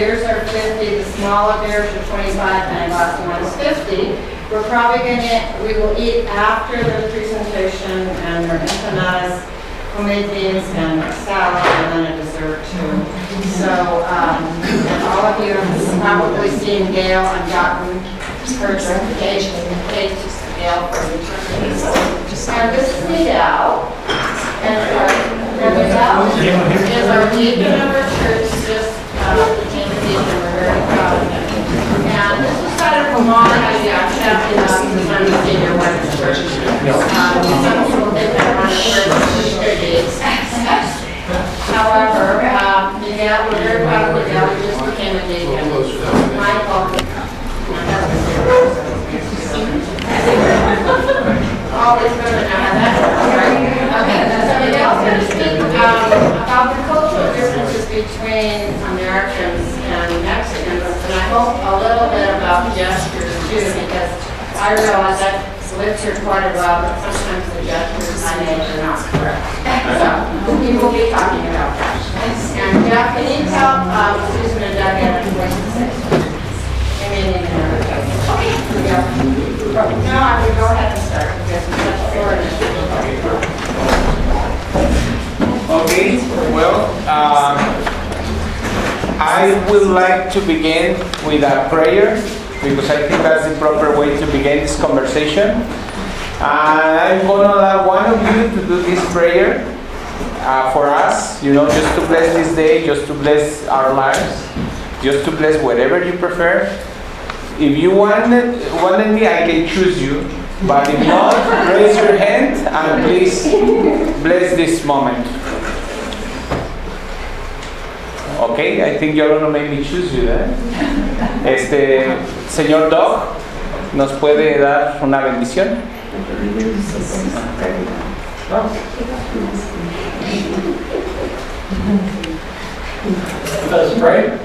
beers are 50, the smaller beers are 25, and a glass of wine is 50. We're probably we will eat after the presentation, and there are empanadas, homemade beans, and salad, and then a dessert too. So, and all of you have probably seen Gail and gotten her cake to Gail for returning. And this is Miguel. And Miguel is our deacon of our church, just became a deacon. We're very proud of him. And this was kind of a long idea. I'm happy enough to kind of see your wife in church. Some people think that I'm on church days. However, Miguel, we're very proud of Miguel. He just became a deacon. Michael, my husband, always good to know that. Okay, so Miguel's going to speak about the cultural differences between Americans and Mexicans, and I hope a little bit about gestures too, because I realize I've lived here quite a while, but sometimes the gestures I make are not correct. So we will be talking about that. And Jeff, can you tell Susan and Doug what to say? I mean, okay, here we go. No, I will go ahead and start because we're such short. Okay, well, I would like to begin with a prayer because I think that's the proper way to begin this conversation. And I'm going to allow one of you to do this prayer for us, just to bless this day, just to bless our lives, just to bless whatever you prefer. If you wanted me, I can choose you. But if not, raise your hand and please bless this moment. Okay, I think you're going to make me choose you, Señor Doc, ¿nos puede dar una bendición? Let us pray.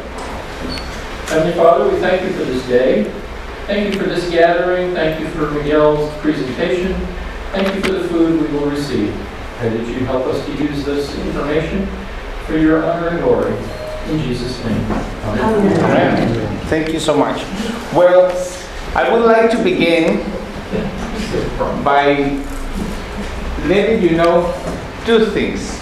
Heavenly Father, we thank you for this day. Thank you for this gathering. Thank you for Miguel's presentation. Thank you for the food we will receive. Pray that you help us to use this information for your honor and glory. In Jesus' name. Amen. Amen. Thank you so much. Well, I would like to begin by letting you know two things.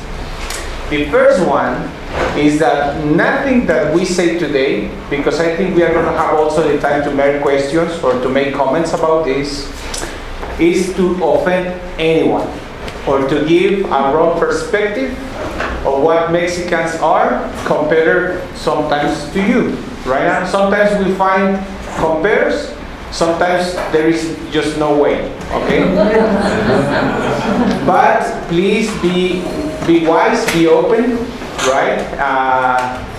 The first one is that nothing that we say today, because I think we are going to have also the time to make questions or to make comments about this, is to offend anyone or to give a wrong perspective of what Mexicans are compared sometimes to you. Right now, sometimes we find compares, sometimes there is just no way. Okay? But please be wise, be open. Right?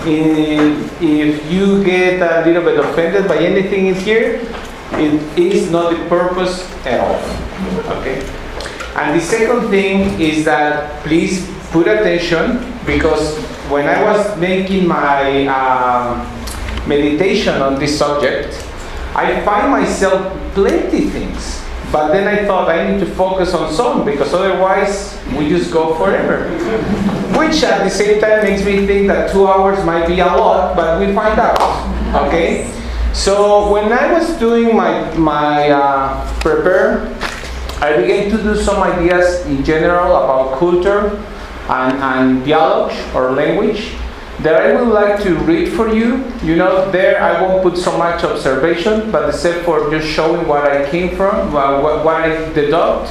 If you get a little bit offended by anything in here, it is not the purpose at all. Okay? And the second thing is that please put attention, because when I was making my meditation on this subject, I find myself plenty things. But then I thought I need to focus on some, because otherwise we just go forever. Which at the same time makes me think that 2 hours might be a lot, but we find out. Okay? So when I was doing my prepare, I began to do some ideas in general about culture and dialogue or language that I would like to read for you. There I won't put so much observation, but except for just showing what I came from, what I deduct.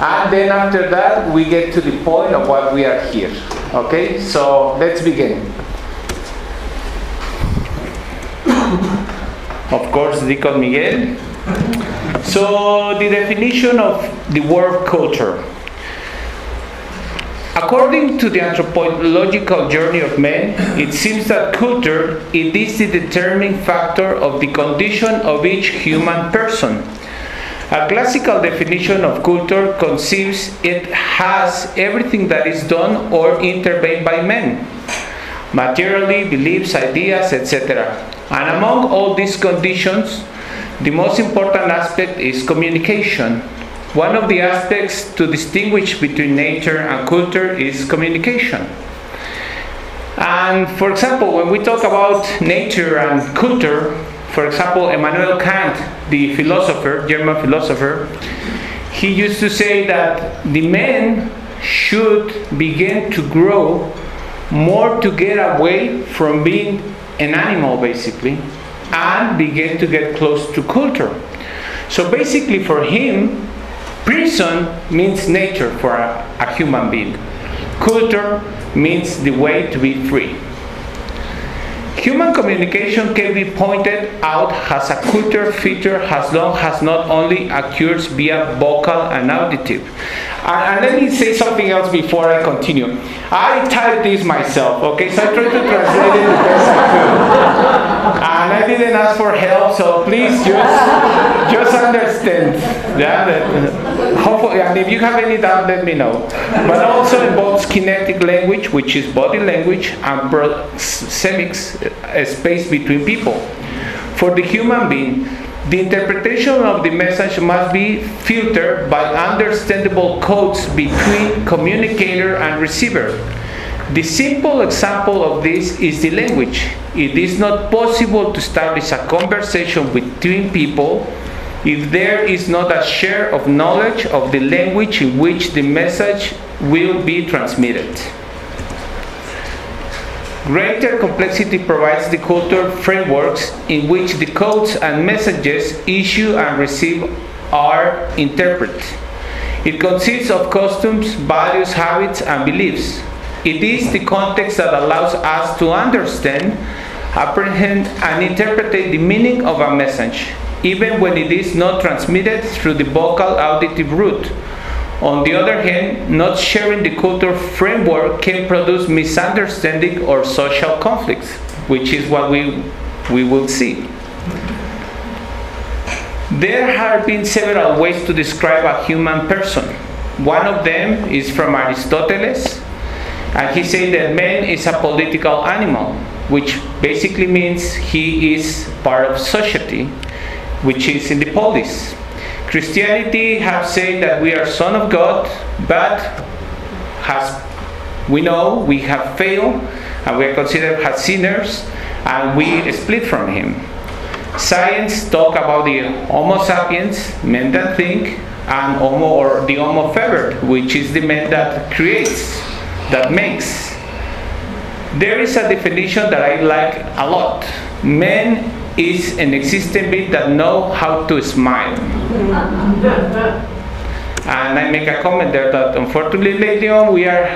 And then after that, we get to the point of what we are here. Okay, so let's begin. Of course, Deacon Miguel. So the definition of the word culture. According to the anthropological journey of man, it seems that culture is the determining factor of the condition of each human person. A classical definition of culture conceives it has everything that is done or intervened by men, materially, beliefs, ideas, etc. And among all these conditions, the most important aspect is communication. One of the aspects to distinguish between nature and culture is communication. And for example, when we talk about nature and culture, for example, Immanuel Kant, the philosopher, German philosopher, he used to say that the man should begin to grow more to get away from being an animal, basically, and begin to get close to culture. So basically for him, prison means nature for a human being. Culture means the way to be free. Human communication can be pointed out as a culture feature as long as not only occurs via vocal and auditive. And let me say something else before I continue. I typed this myself, okay? So I tried to translate it the best I could. And I didn't ask for help, so please just understand. Yeah, hopefully, and if you have any doubt, let me know. But also involves kinetic language, which is body language, and proxemics, a space between people. For the human being, the interpretation of the message must be filtered by understandable codes between communicator and receiver. The simple example of this is the language. It is not possible to establish a conversation between people if there is not a share of knowledge of the language in which the message will be transmitted. Greater complexity provides the cultural frameworks in which the codes and messages issued and received are interpreted. It consists of customs, values, habits, and beliefs. It is the context that allows us to understand, apprehend, and interpret the meaning of a message, even when it is not transmitted through the vocal auditive route. On the other hand, not sharing the cultural framework can produce misunderstanding or social conflicts, which is what we will see. There have been several ways to describe a human person. One of them is from Aristotle, and he said that man is a political animal, which basically means he is part of society, which is in the polis. Christianity have said that we are son of God, but as we know, we have failed, and we are considered as sinners, and we split from Him. Science talk about the Homo sapiens, men that think, and Homo or the Homo Reverend, which is the man that creates, that makes. There is a definition that I like a lot. Man is an existing being that knows how to smile. And I make a comment there that unfortunately lately on we are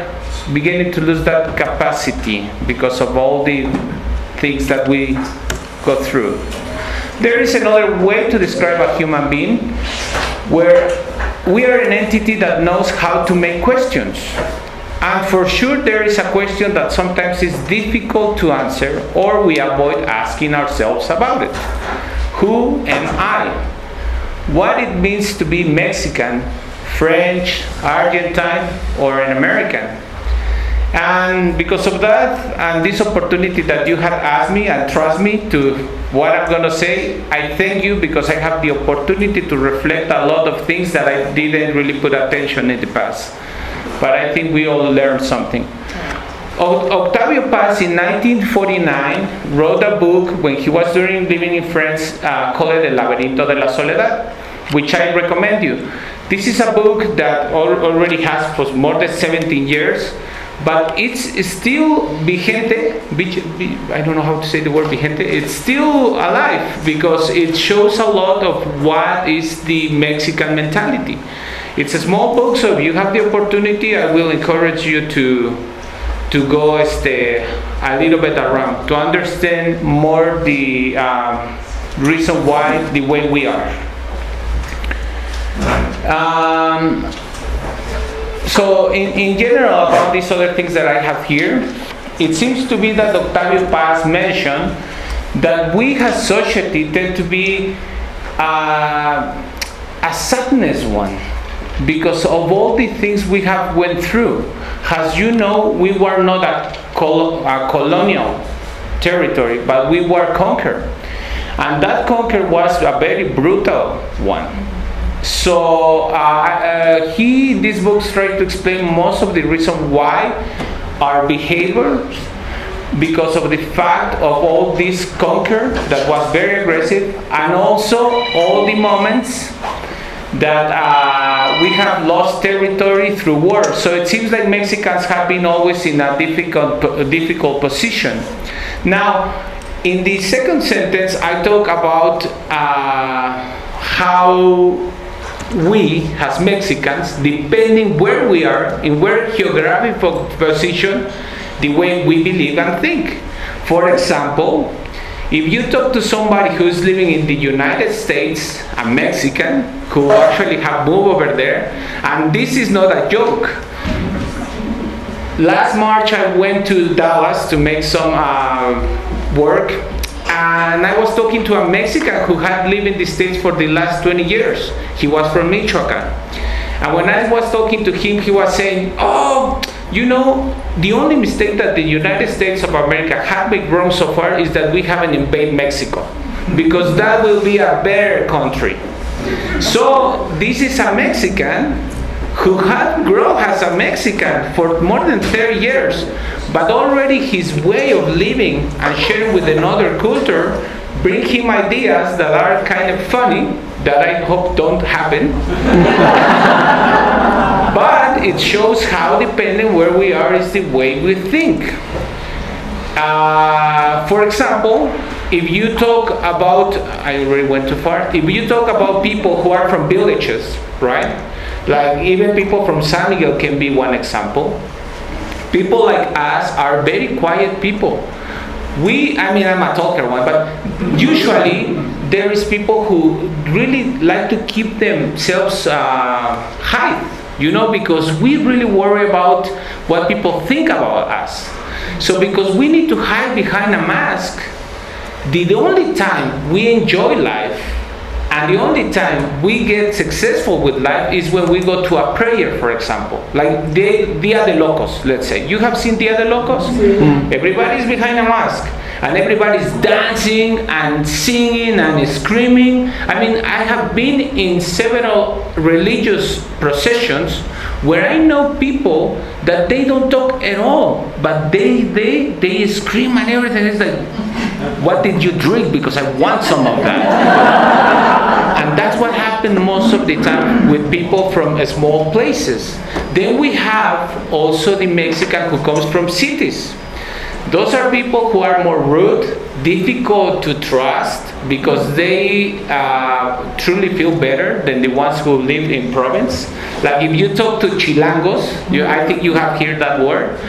beginning to lose that capacity because of all the things that we go through. There is another way to describe a human being where we are an entity that knows how to make questions. And for sure there is a question that sometimes is difficult to answer, or we avoid asking ourselves about it. Who am I? What it means to be Mexican, French, Argentine, or an American? And because of that, and this opportunity that you have asked me and trust me to what I'm going to say, I thank you because I have the opportunity to reflect a lot of things that I didn't really put attention in the past. But I think we all learned something. Octavio Paz in 1949 wrote a book when he was living in France called El Laberinto de la Soledad, which I recommend you. This is a book that already has for more than 17 years, but it's still vigente. I don't know how to say the word vigente. It's still alive because it shows a lot of what is the Mexican mentality. It's a small book, so if you have the opportunity, I will encourage you to go a little bit around to understand more the reason why the way we are. So in general about these other things that I have here, it seems to be that Octavio Paz mentioned that we as society tend to be a sadness one, because of all the things we have went through. As you know, we were not a colonial territory, but we were conquered. And that conquer was a very brutal one. So these books try to explain most of the reason why our behaviors because of the fact of all this conquer that was very aggressive, and also all the moments that we have lost territory through war. So it seems like Mexicans have been always in a difficult position. Now, in the second sentence, I talk about how we, as Mexicans, depending where we are, in where geographical position, the way we believe and think. For example, if you talk to somebody who's living in the United States, a Mexican, who actually have moved over there, and this is not a joke. Last March I went to Dallas to make some work, and I was talking to a Mexican who had lived in the States for the last 20 years. He was from Michoacan. And when I was talking to him, he was saying, oh, you know, the only mistake that the United States of America have been wrong so far is that we haven't invaded Mexico, because that will be a better country. So this is a Mexican who had grown as a Mexican for more than 30 years, but already his way of living and sharing with another culture bring him ideas that are kind of funny, that I hope don't happen. But it shows how dependent where we are is the way we think. For example, if you talk about, I already went too far, if you talk about people who are from villages, right? Like even people from San Miguel can be one example. People like us are very quiet people. I'm a talker one, but usually there is people who really like to keep themselves hide, you know, because we really worry about what people think about us. So because we need to hide behind a mask, the only time we enjoy life and the only time we get successful with life is when we go to a prayer, for example. Like Dia de Locos, let's say. You have seen Dia de Locos? Mm-hmm. Everybody's behind a mask. And everybody's dancing and singing and screaming. I mean, I have been in several religious processions where I know people that they don't talk at all, but they scream and everything. It's like, what did you drink? Because I want some of that. And that's what happened most of the time with people from small places. Then we have also the Mexican who comes from cities. Those are people who are more rude, difficult to trust, because they truly feel better than the ones who live in province. Like if you talk to Chilangos, I think you have heard that word.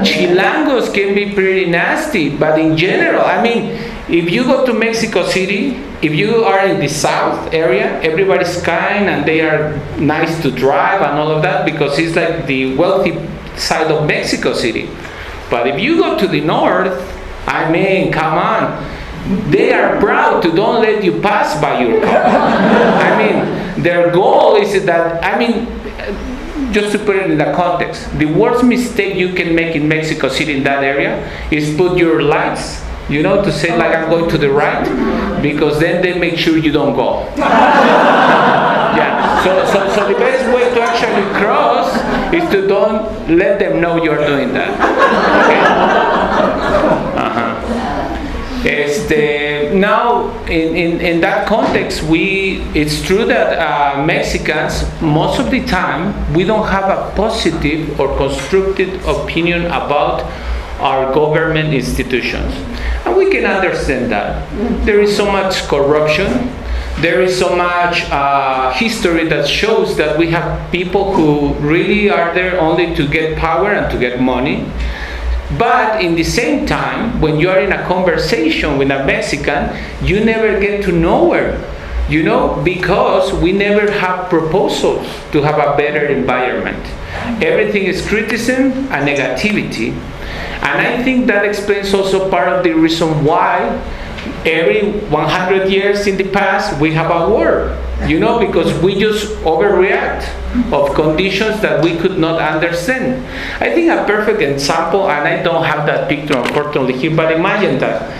Chilangos can be pretty nasty, but in general, I mean, if you go to Mexico City, if you are in the south area, everybody's kind and they are nice to drive and all of that, because it's like the wealthy side of Mexico City. But if you go to the north, I mean, come on, they are proud to don't let you pass by your car. I mean, their goal is that, I mean, just to put it in the context, the worst mistake you can make in Mexico City in that area is put your lights, you know, to say like I'm going to the right, because then they make sure you don't go. Yeah, so the best way to actually cross is to don't let them know you're doing that. Okay? Now, in that context, it's true that Mexicans, most of the time, we don't have a positive or constructive opinion about our government institutions. And we can understand that. There is so much corruption. There is so much history that shows that we have people who really are there only to get power and to get money. But in the same time, when you are in a conversation with a Mexican, you never get to nowhere, you know, because we never have proposals to have a better environment. Everything is criticism and negativity. And I think that explains also part of the reason why every 100 years in the past we have a war, you know, because we just overreact of conditions that we could not understand. I think a perfect example, and I don't have that picture unfortunately here, but imagine that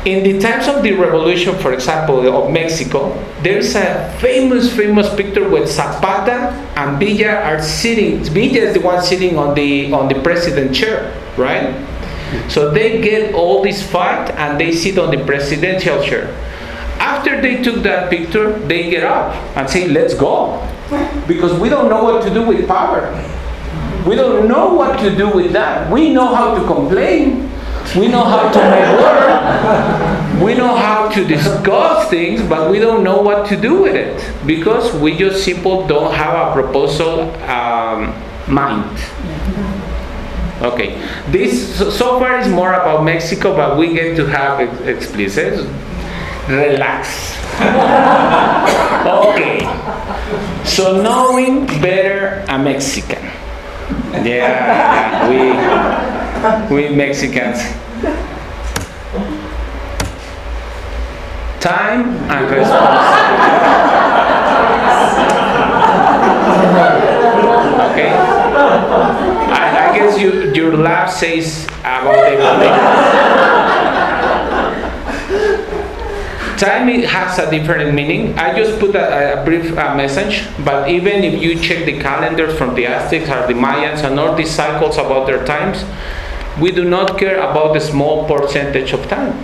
in the times of the revolution, for example, of Mexico, there's a famous picture where Zapata and Villa are sitting. Villa is the one sitting on the president chair, right? So they get all this fight and they sit on the presidential chair. After they took that picture, they get up and say, let's go. Because we don't know what to do with power. We don't know what to do with that. We know how to complain. We know how to make work. We know how to discuss things, but we don't know what to do with it. Because we just simply don't have a proposal mind. Okay. This so far is more about Mexico, but we get to have explicit. Relax. Okay. So knowing better a Mexican. Yeah, we Mexicans. Time and responsibility. Okay. I guess your laugh says about everything. Time has a different meaning. I just put a brief message, but even if you check the calendars from the Aztecs or the Mayans and all these cycles about their times, we do not care about the small percentage of time.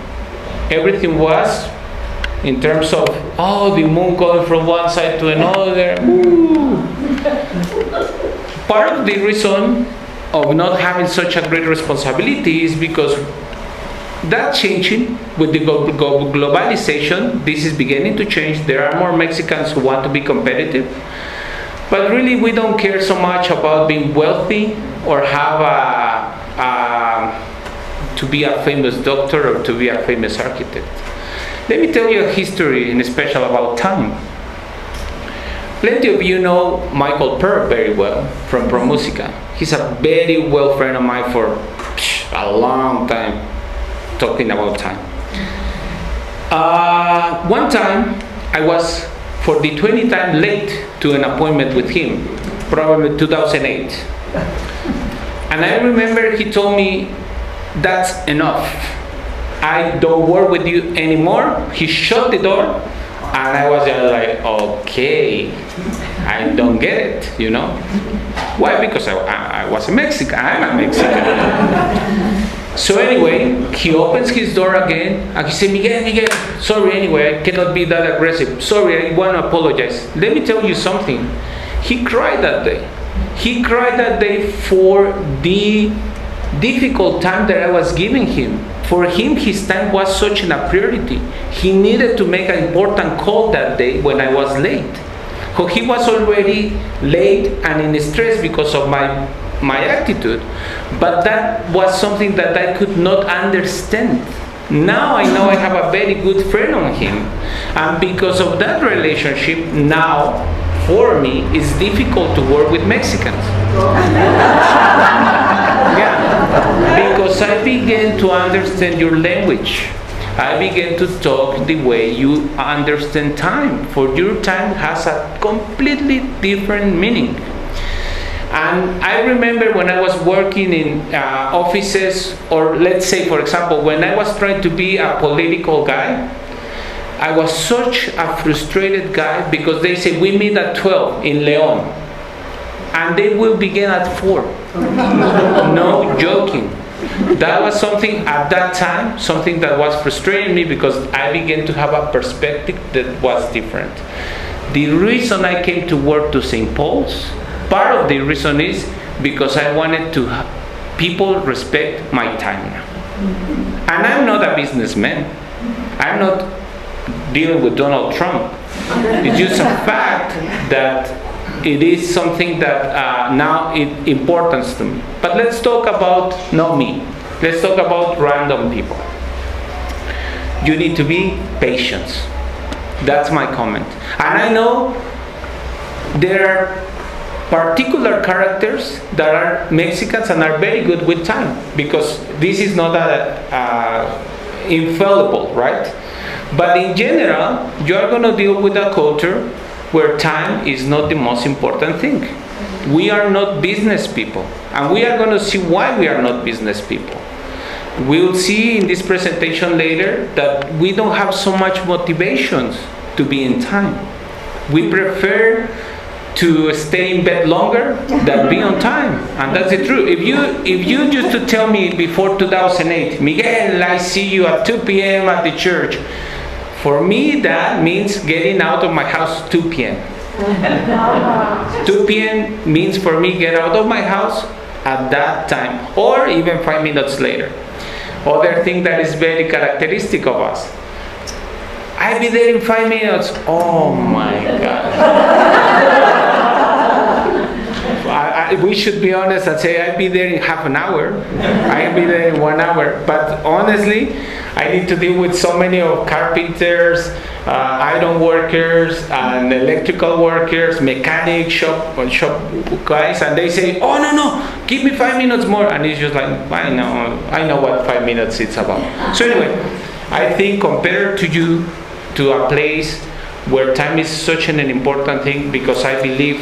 Everything was in terms of, the moon going from one side to another. Part of the reason of not having such a great responsibility is because that changing with the globalization. This is beginning to change. There are more Mexicans who want to be competitive, but really we don't care so much about being wealthy or have to be a famous doctor or to be a famous architect. Let me tell you a history in special about time. Plenty of you know Michael Purr very well from Pro Musica. He's a very well friend of mine for a long time, talking about time. One time I was for the 20th time late to an appointment with him, probably 2008. And I remember he told me, that's enough. I don't work with you anymore. He shut the door and I was just like, okay, I don't get it, you know. Why? Because I was a Mexican. I'm a Mexican. So anyway, he opens his door again and he said, Miguel, sorry anyway, I cannot be that aggressive. Sorry, I want to apologize. Let me tell you something. He cried that day. He cried that day for the difficult time that I was giving him. For him, his time was such a priority. He needed to make an important call that day when I was late. So he was already late and in stress because of my attitude, but that was something that I could not understand. Now I know I have a very good friend on him, and because of that relationship, now for me it's difficult to work with Mexicans. Yeah, because I began to understand your language. I began to talk the way you understand time. For your time has a completely different meaning. And I remember when I was working in offices, or let's say, for example, when I was trying to be a political guy, I was such a frustrated guy because they say, we meet at 12 in Leon. And they will begin at 4. No joking. That was something at that time, something that was frustrating me because I began to have a perspective that was different. The reason I came to work to St. Paul's, part of the reason is because I wanted to have people respect my time. And I'm not a businessman. I'm not dealing with Donald Trump. It's just a fact that it is something that now it importance to me. But let's talk about not me. Let's talk about random people. You need to be patient. That's my comment. And I know there are particular characters that are Mexicans and are very good with time, because this is not infallible, right? But in general, you are going to deal with a culture where time is not the most important thing. We are not business people, and we are going to see why we are not business people. We'll see in this presentation later that we don't have so much motivations to be in time. We prefer to stay in bed longer than be on time. And that's the truth. If you used to tell me before 2008, Miguel, I see you at 2 p.m. at the church. For me, that means getting out of my house 2 p.m. 2 p.m. means for me get out of my house at that time, or even 5 minutes later. Other thing that is very characteristic of us. I'll be there in 5 minutes. Oh my God. We should be honest and say I'll be there in half an hour. I'll be there in 1 hour. But honestly, I need to deal with so many of carpenters, iron workers, and electrical workers, mechanic shop guys, and they say, "Oh no, give me 5 minutes more," and it's just like, I know what 5 minutes it's about. So anyway, I think compared to a place where time is such an important thing, because I believe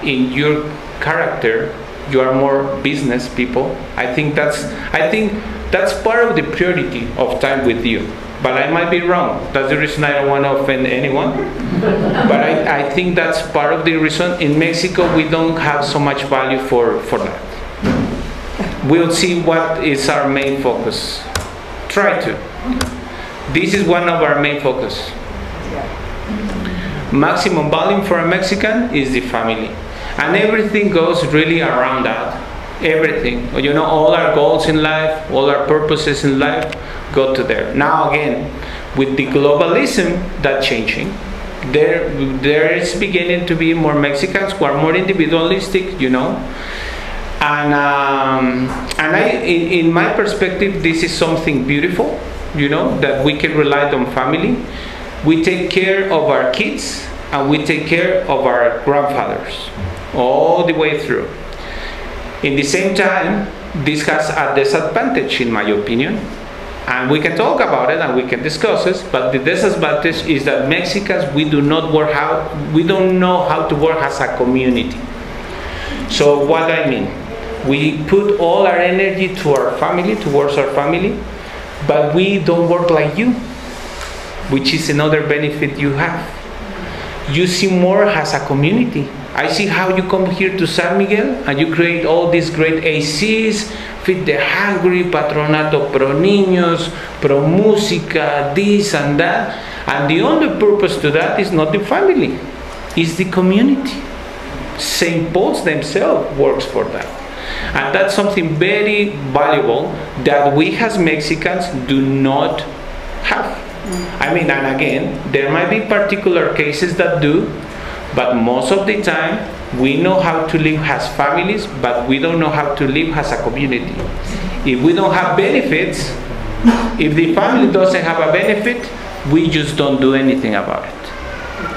in your character, you are more business people. I think that's part of the priority of time with you. But I might be wrong. That's the reason I don't want to offend anyone. But I think that's part of the reason. In Mexico, we don't have so much value for that. We'll see what is our main focus. Try to. This is one of our main focus. Maximum volume for a Mexican is the family. And everything goes really around that. Everything. All our goals in life, all our purposes in life go to there. Now again, with the globalism that's changing, there is beginning to be more Mexicans who are more individualistic, And in my perspective, this is something beautiful, that we can rely on family. We take care of our kids and we take care of our grandfathers all the way through. In the same time, this has a disadvantage, in my opinion, and we can talk about it and we can discuss it. But the disadvantage is that Mexicans, we don't know how to work as a community. So what do I mean? We put all our energy to our family, towards our family, but we don't work like you, which is another benefit you have. You see more as a community. I see how you come here to San Miguel and you create all these great ACs, Feed the Hungry, Patronato Pro Niños, Pro Música, this and that. And the only purpose to that is not the family, it's the community. St. Paul's themselves works for that. And that's something very valuable that we as Mexicans do not have. And again, there might be particular cases that do, but most of the time, we know how to live as families, but we don't know how to live as a community. If we don't have benefits, if the family doesn't have a benefit, we just don't do anything about it.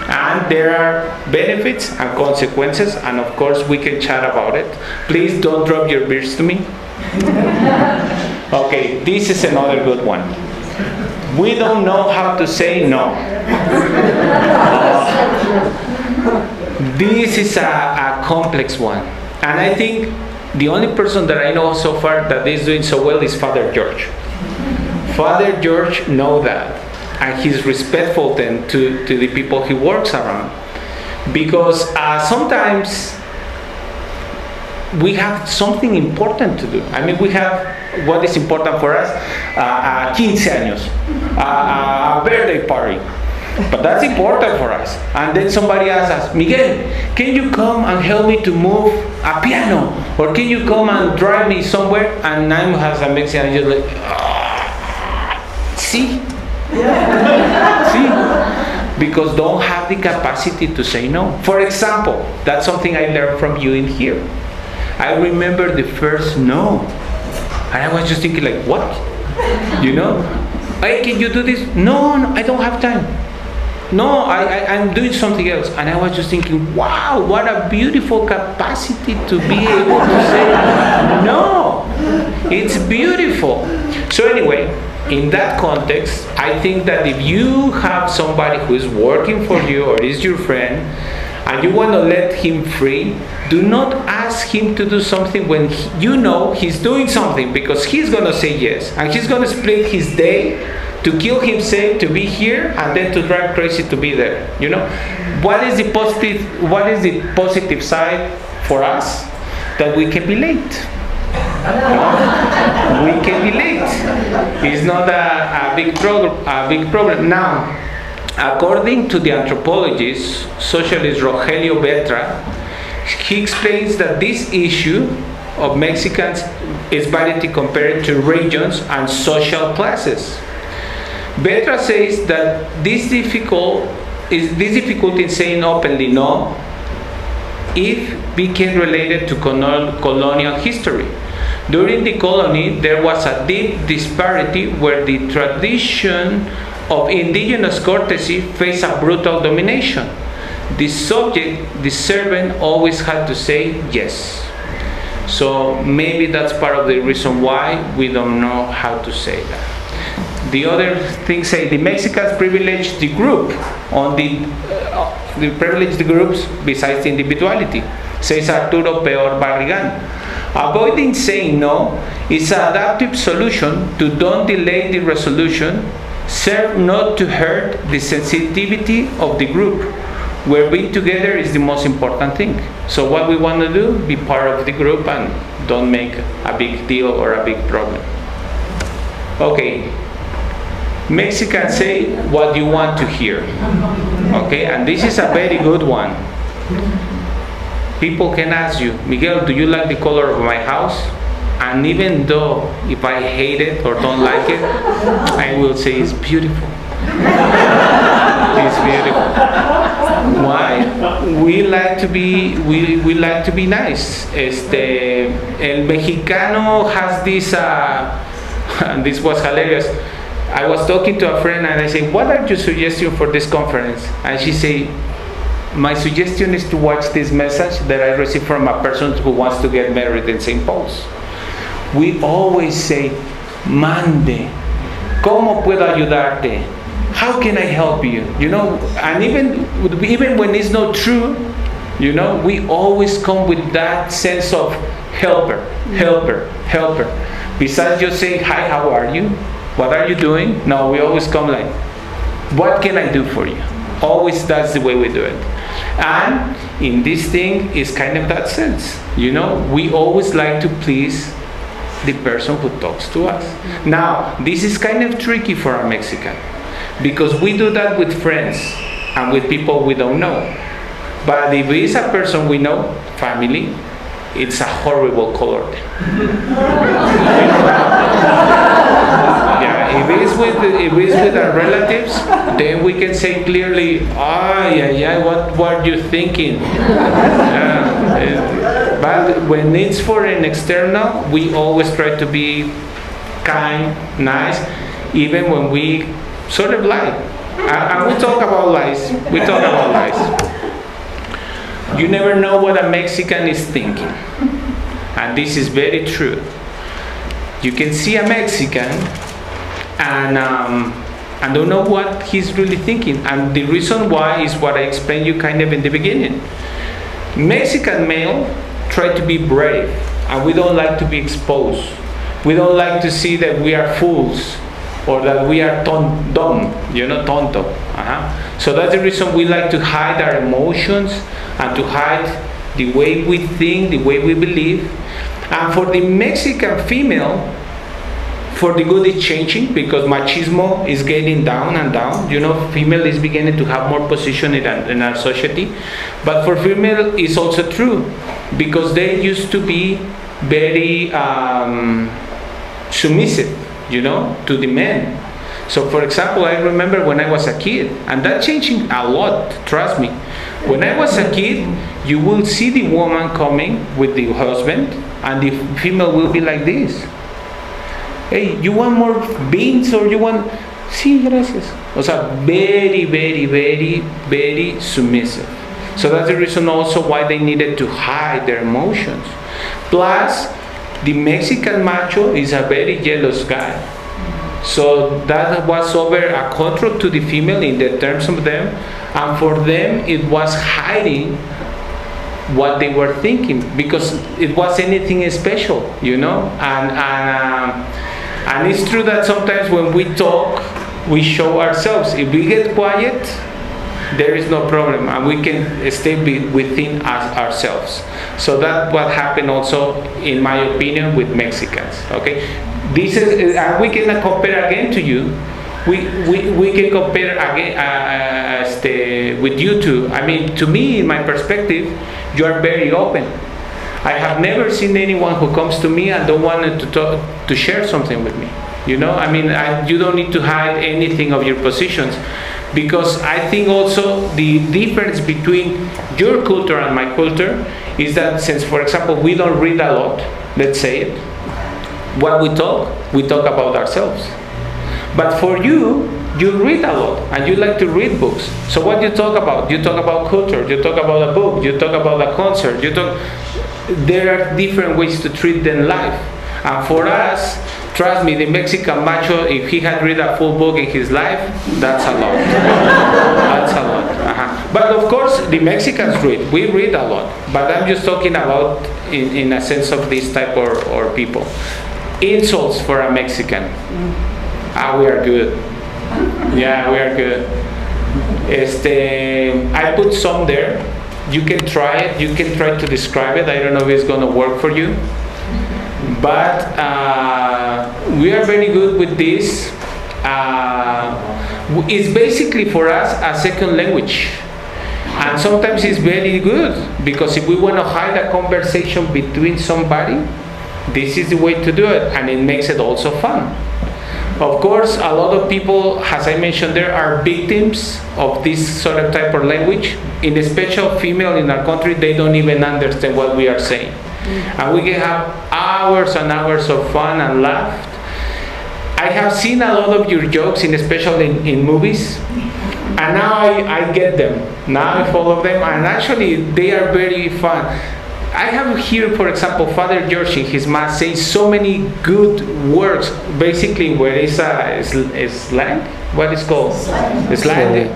And there are benefits and consequences, and of course we can chat about it. Please don't drop your beers to me. Okay, this is another good one. We don't know how to say no. This is a complex one. And I think the only person that I know so far that is doing so well is Father George. Father George knows that. And he's respectful then to the people he works around. Because sometimes we have something important to do. We have what is important for us, 15 años, a birthday party. But that's important for us. And then somebody asks us, Miguel, can you come and help me to move a piano? Or can you come and drive me somewhere? And I'm as a Mexican, just like, see? See? Because don't have the capacity to say no. For example, that's something I learned from you in here. I remember the first no. And I was just thinking like, what? Hey, can you do this? No, I don't have time. No, I'm doing something else. And I was just thinking, wow, what a beautiful capacity to be able to say no. It's beautiful. So anyway, in that context, I think that if you have somebody who is working for you or is your friend, and you want to let him free, do not ask him to do something when he's doing something, because he's going to say yes. And he's going to split his day to kill himself to be here and then to drive crazy to be there. You know, what is the positive side for us? That we can be late. We can be late. It's not a big problem. Now, according to the anthropologist, socialist Rogelio Betra, he explains that this issue of Mexicans is variety compared to regions and social classes. Betra says that this difficult in saying openly no if became related to colonial history. During the colony, there was a deep disparity where the tradition of indigenous courtesy faced a brutal domination. The subject, the servant, always had to say yes. So maybe that's part of the reason why we don't know how to say that. The other thing say the Mexicans privilege the group on the privilege the groups besides the individuality, says Arturo Peor Barrigan. Avoiding saying no is an adaptive solution to don't delay the resolution, serve not to hurt the sensitivity of the group, where being together is the most important thing. So what we want to do, be part of the group and don't make a big deal or a big problem. Okay, Mexicans say what you want to hear. Okay, and this is a very good one. People can ask you, Miguel, do you like the color of my house? And even though if I hate it or don't like it, I will say it's beautiful. It's beautiful. Why? We like to be nice. El Mexicano has this. And this was hilarious. I was talking to a friend and I said, "What are your suggestions for this conference?" And she said, "My suggestion is to watch this message that I received from a person who wants to get married in St. Paul's." We always say, "Mande, ¿cómo puedo ayudarte? How can I help you?" You know, and even when it's not true, you know, we always come with that sense of helper. Besides just saying, "Hi, how are you? What are you doing?" No, we always come like, "What can I do for you?" Always that's the way we do it. And in this thing is kind of that sense. You know, we always like to please the person who talks to us. Now, this is kind of tricky for a Mexican because we do that with friends and with people we don't know. But if it's a person we know, family, it's a horrible color. Yeah, if it's with our relatives, then we can say clearly, what were you thinking? But when it's for an external, we always try to be kind, nice, even when we sort of lie. And we talk about lies. You never know what a Mexican is thinking. And this is very true. You can see a Mexican and don't know what he's really thinking. And the reason why is what I explained you kind of in the beginning. Mexican male try to be brave, and we don't like to be exposed. We don't like to see that we are fools or that we are dumb, tonto. So that's the reason we like to hide our emotions and to hide the way we think, the way we believe. And for the Mexican female, for the good it's changing because machismo is getting down and down. You know, female is beginning to have more position in our society. But for female, it's also true because they used to be very submissive, to the men. So, for example, I remember when I was a kid, and that's changing a lot, trust me. When I was a kid, you will see the woman coming with the husband, and the female will be like this. Hey, you want more beans or you want... Sí, gracias. O sea, very, very, very, very submissive. So that's the reason also why they needed to hide their emotions. Plus, the Mexican macho is a very jealous guy. So that was over a control to the female in the terms of them. And for them, it was hiding what they were thinking because it was anything special, And it's true that sometimes when we talk we show ourselves. If we get quiet, there is no problem, and we can stay within ourselves. So that's what happened also, in my opinion, with Mexicans. Okay, this is, and we cannot compare again to you. We can compare again with you two. I mean, to me, in my perspective, you are very open. I have never seen anyone who comes to me and don't want to share something with me. You know, I mean, you don't need to hide anything of your positions, because I think also the difference between your culture and my culture is that, since, for example, we don't read a lot, let's say it, what we talk about ourselves. But for you, you read a lot and you like to read books. So what you talk about? You talk about culture, you talk about a book, you talk about a concert, there are different ways to treat than life. And for us, trust me, the Mexican macho, if he had read a full book in his life, that's a lot. That's a lot. But of course, the Mexicans read. We read a lot. But I'm just talking about in a sense of this type or people. Insults for a Mexican. We are good. Yeah, we are good. I put some there. You can try it. You can try to describe it. I don't know if it's going to work for you. But we are very good with this. It's basically for us a second language. And sometimes it's very good, because if we want to hide a conversation between somebody, this is the way to do it, and it makes it also fun. Of course, a lot of people, as I mentioned, there are victims of this sort of type of language. In special female in our country, they don't even understand what we are saying. And we can have hours and hours of fun and laugh. I have seen a lot of your jokes, especially in movies, and now I get them. Now I follow them, and actually they are very fun. I have here, for example, Father George in his mass says so many good words, basically where it's a slang. What is called? Slang.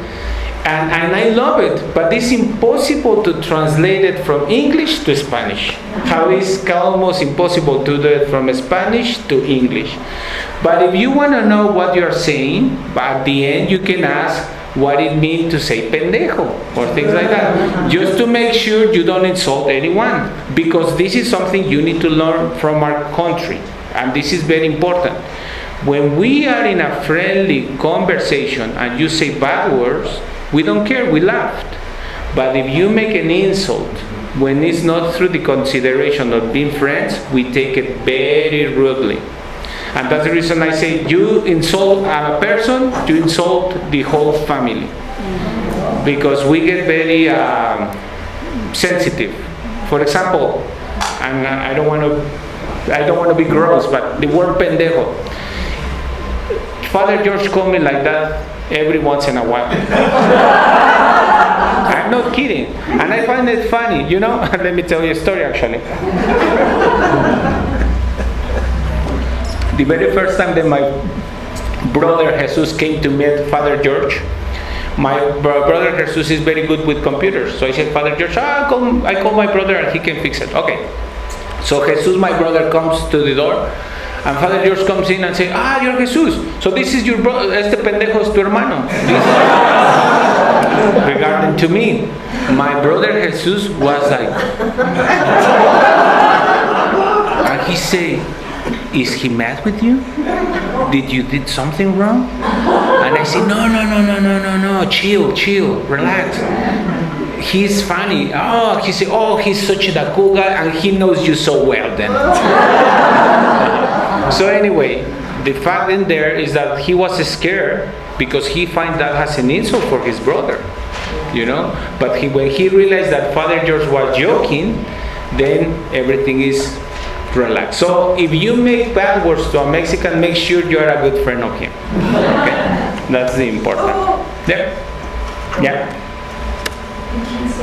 And I love it, but it's impossible to translate it from English to Spanish. How it's almost impossible to do it from Spanish to English. But if you want to know what you're saying, at the end you can ask what it means to say pendejo or things like that, just to make sure you don't insult anyone, because this is something you need to learn from our country, and this is very important. When we are in a friendly conversation and you say bad words, we don't care, we laughed. But if you make an insult when it's not through the consideration of being friends, we take it very rudely. And that's the reason I say, you insult a person, you insult the whole family. Because we get very sensitive. For example, and I don't want to be gross, but the word pendejo. Father George called me like that every once in a while. I'm not kidding. And I find it funny, you know. Let me tell you a story, actually. The very first time that my brother Jesus came to meet Father George, my brother Jesus is very good with computers. So I said, Father George, I call my brother and he can fix it. Okay. So Jesus, my brother, comes to the door. And Father George comes in and says, you're Jesus. So this is your brother, este pendejo es tu hermano. Regarding to me, my brother Jesus was like, and he said, is he mad with you? Did you did something wrong? And I said, no, chill, relax. He's funny. He said, he's such a cool guy, and he knows you so well then. So anyway, the fact in there is that he was scared because he finds that as an insult for his brother, you know. But when he realized that Father George was joking, then everything is relaxed. So if you make bad words to a Mexican, make sure you are a good friend of him. Okay, that's the important. Yeah.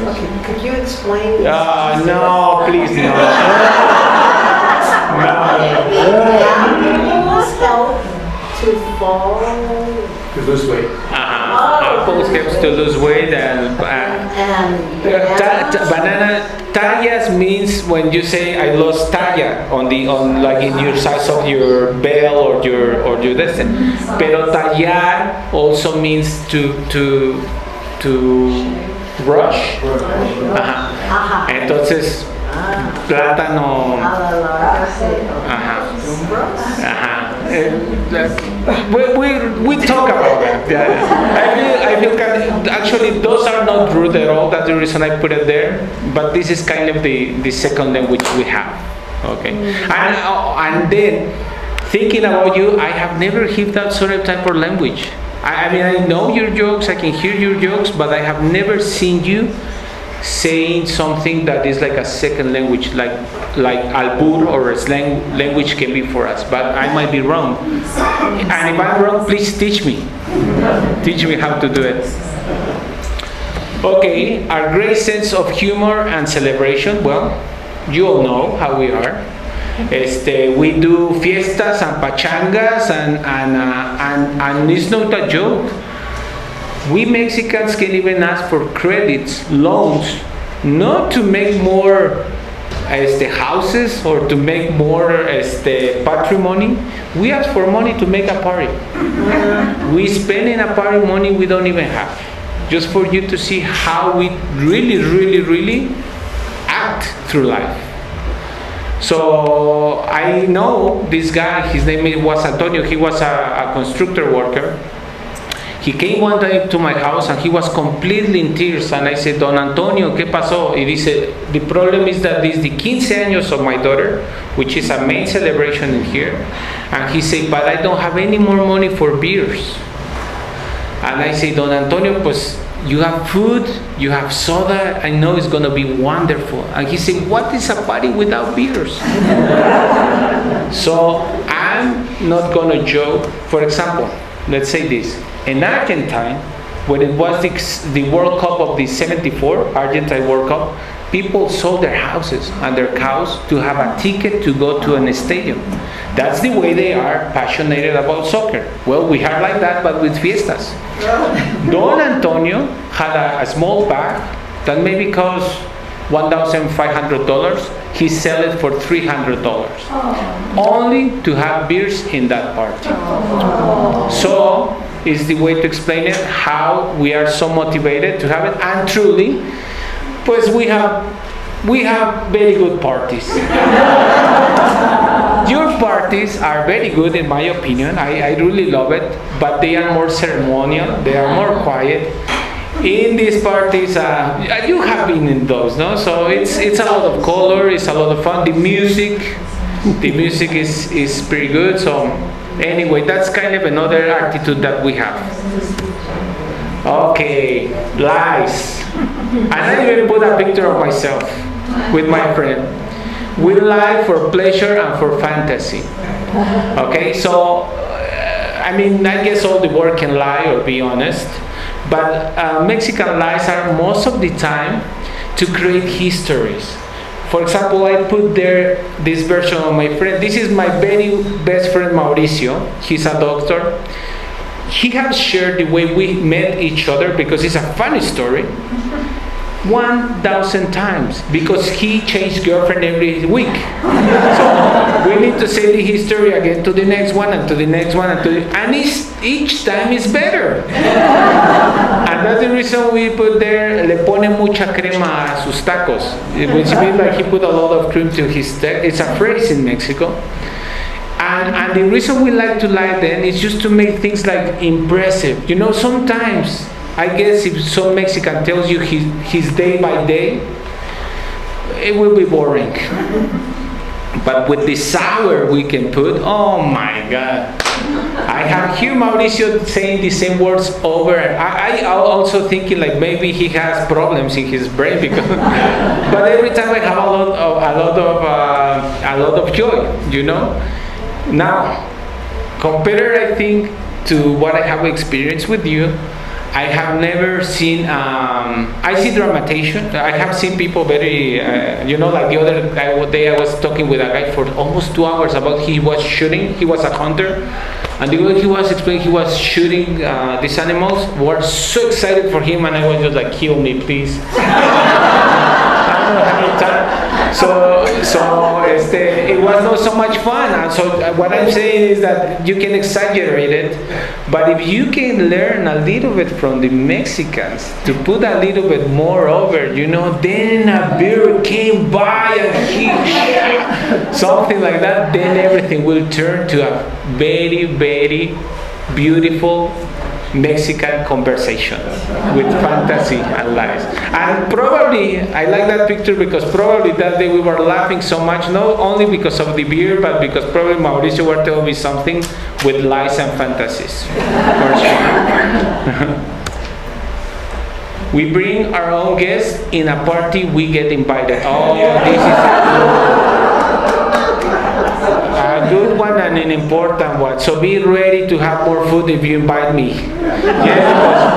Okay, could you explain? No, please no. Animals help to fall. To lose weight. Apples helps to lose weight, and banana. Tallas means when you say I lost talla on like in your size of your bell or your destiny. Pero tallar also means to rush. Ajá. Entonces plátano. Ajá. Ajá. We talk about that. Yeah. I feel actually those are not rude at all. That's the reason I put it there. But this is kind of the second language we have. Okay. And then thinking about you, I have never heard that sort of type of language. I mean, I know your jokes, I can hear your jokes, but I have never seen you saying something that is like a second language, like albur or a slang language can be for us. But I might be wrong. And if I'm wrong, please teach me. Teach me how to do it. Okay, our great sense of humor and celebration. Well, you all know how we are. We do fiestas and pachangas and it's not a joke. We Mexicans can even ask for credits, loans, not to make more houses or to make more patrimony. We ask for money to make a party. We spend in a party money we don't even have, just for you to see how we really act through life. So I know this guy, his name was Antonio, he was a constructor worker. He came one day to my house and he was completely in tears, and I said, Don Antonio, ¿qué pasó? Y dice, the problem is that this is the 15 años of my daughter, which is a main celebration in here. And he said, but I don't have any more money for beers. And I said, Don Antonio, pues you have food, you have soda, I know it's going to be wonderful. And he said, what is a party without beers? So I'm not going to joke. For example, let's say this. In Argentine, when it was the World Cup of the 74, Argentine World Cup, people sold their houses and their cows to have a ticket to go to a stadium. That's the way they are passionate about soccer. Well, we are like that, but with fiestas. Don Antonio had a small bag that maybe cost $1,500. He sell it for $300, only to have beers in that party. So is the way to explain it, how we are so motivated to have it, and truly, pues we have very good parties. Your parties are very good in my opinion. I really love it, but they are more ceremonial, they are more quiet. In these parties, you have been in those, no? So it's a lot of color, it's a lot of fun. The music is pretty good. So anyway, that's kind of another attitude that we have. Okay, lies. And I even put a picture of myself with my friend. We lie for pleasure and for fantasy. Okay, so I mean, I guess all the world can lie or be honest. But Mexican lies are most of the time to create histories. For example, I put there this version of my friend. This is my very best friend Mauricio. He's a doctor. He has shared the way we met each other, because it's a funny story, 1,000 times, because he changed girlfriend every week. So we need to say the history again to the next one and to the next one and each time is better. And that's the reason we put there, le pone mucha crema a sus tacos, which means like he put a lot of cream to his steak. It's a phrase in Mexico. And the reason we like to lie then is just to make things like impressive. You know, sometimes I guess if some Mexican tells you his day by day, it will be boring. But with the sour we can put, oh my God. I have heard Mauricio saying the same words over, and I also thinking like maybe he has problems in his brain, because but every time I have a lot of joy, you know. Now, compared I think to what I have experienced with you, I have never seen, I see dramatization. I have seen people very, like the other day I was talking with a guy for almost 2 hours about he was shooting, he was a hunter, And the way he was explaining, he was shooting these animals. We were so excited for him, and I was just like, kill me, please. I don't know how many times. It was not so much fun. And so what I'm saying is that you can exaggerate it, but if you can learn a little bit from the Mexicans to put a little bit more over, then a bear came by and he something like that, then everything will turn to a very, very beautiful Mexican conversation with fantasy and lies. And probably, I like that picture because probably that day we were laughing so much, not only because of the beer, but because probably Mauricio were telling me something with lies and fantasies. For sure. We bring our own guests in a party, we get invited. Oh, this is a good one and an important one. So be ready to have more food if you invite me. Yeah,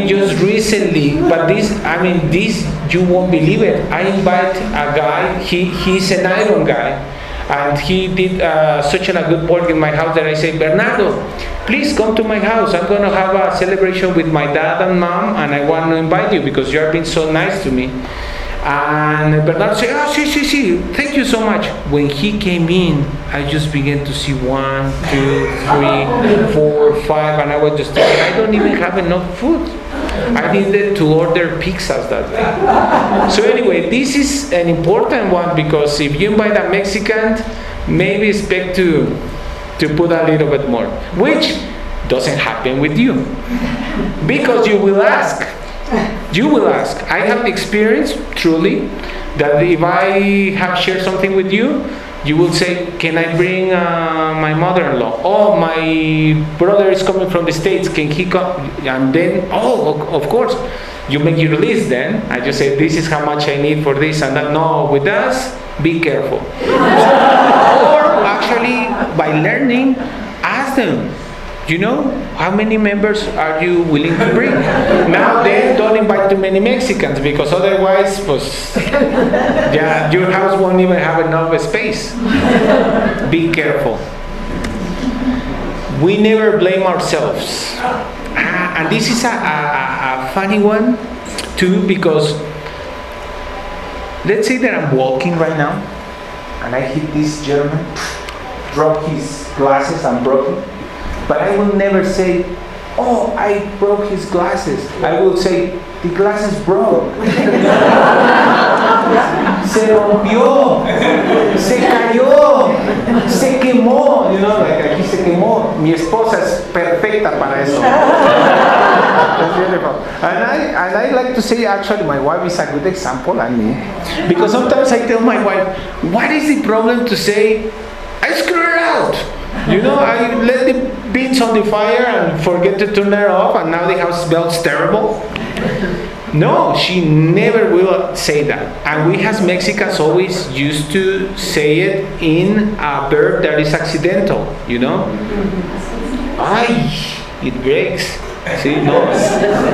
just recently, but this you won't believe it. I invite a guy. He's an iron guy, and he did such a good work in my house that I say, Bernardo, please come to my house. I'm going to have a celebration with my dad and mom, and I want to invite you because you have been so nice to me. And Bernardo said, oh, sí, thank you so much. When he came in, I just began to see 1, 2, 3, 4, 5, and I was just thinking, I don't even have enough food. I needed to order pizzas that day. So anyway, this is an important one because if you invite a Mexican, maybe expect to put a little bit more, which doesn't happen with you. Because you will ask. You will ask. I have experience, truly, that if I have shared something with you, you will say, can I bring my mother-in-law? Oh, my brother is coming from the States. Can he come? And then, of course. You make your list then. I just say, this is how much I need for this and that. No, with us, be careful. Or actually, by learning, ask them. How many members are you willing to bring? Now then, don't invite too many Mexicans because otherwise, your house won't even have enough space. Be careful. We never blame ourselves. And this is a funny one too, because let's say that I'm walking right now and I hit this German, drop his glasses and broke it. But I will never say, oh, I broke his glasses. I will say, the glasses broke. Se rompió, se cayó, se quemó. Like aquí se quemó. Mi esposa es perfecta para eso. That's beautiful. And I like to say, actually, my wife is a good example, and me. Because sometimes I tell my wife, what is the problem to say, I screwed her out? I let the beans on the fire and forget to turn her off, and now the house smells terrible. No, she never will say that. And we as Mexicans always used to say it in a verb that is accidental, Ay, it breaks. See, no,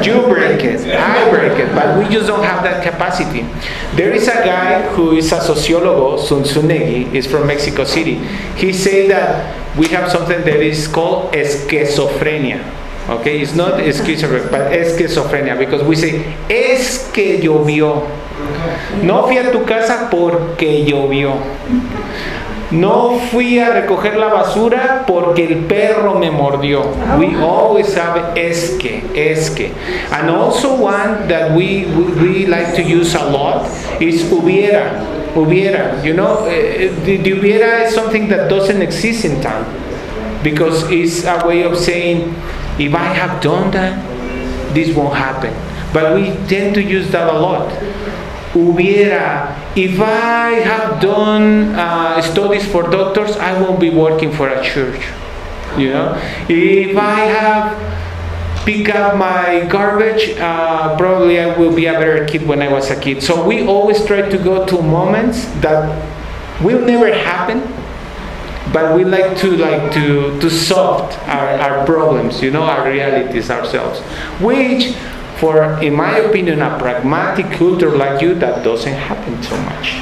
you break it, I break it, but we just don't have that capacity. There is a guy who is a sociólogo, Zunzunegui, is from Mexico City. He said that we have something that is called esquizofrenia. Okay, it's not schizophrenia, but esquizofrenia, because we say, es que llovió. No fui a tu casa porque llovió. No fui a recoger la basura porque el perro me mordió. We always have es que. And also one that we like to use a lot is hubiera. The hubiera is something that doesn't exist in town. Because it's a way of saying, if I have done that, this won't happen. But we tend to use that a lot. Hubiera, if I have done studies for doctors, I won't be working for a church. If I have picked up my garbage, probably I will be a better kid when I was a kid. So we always try to go to moments that will never happen, but we like to solve our problems, our realities ourselves, which, for, in my opinion, a pragmatic culture like you, that doesn't happen so much.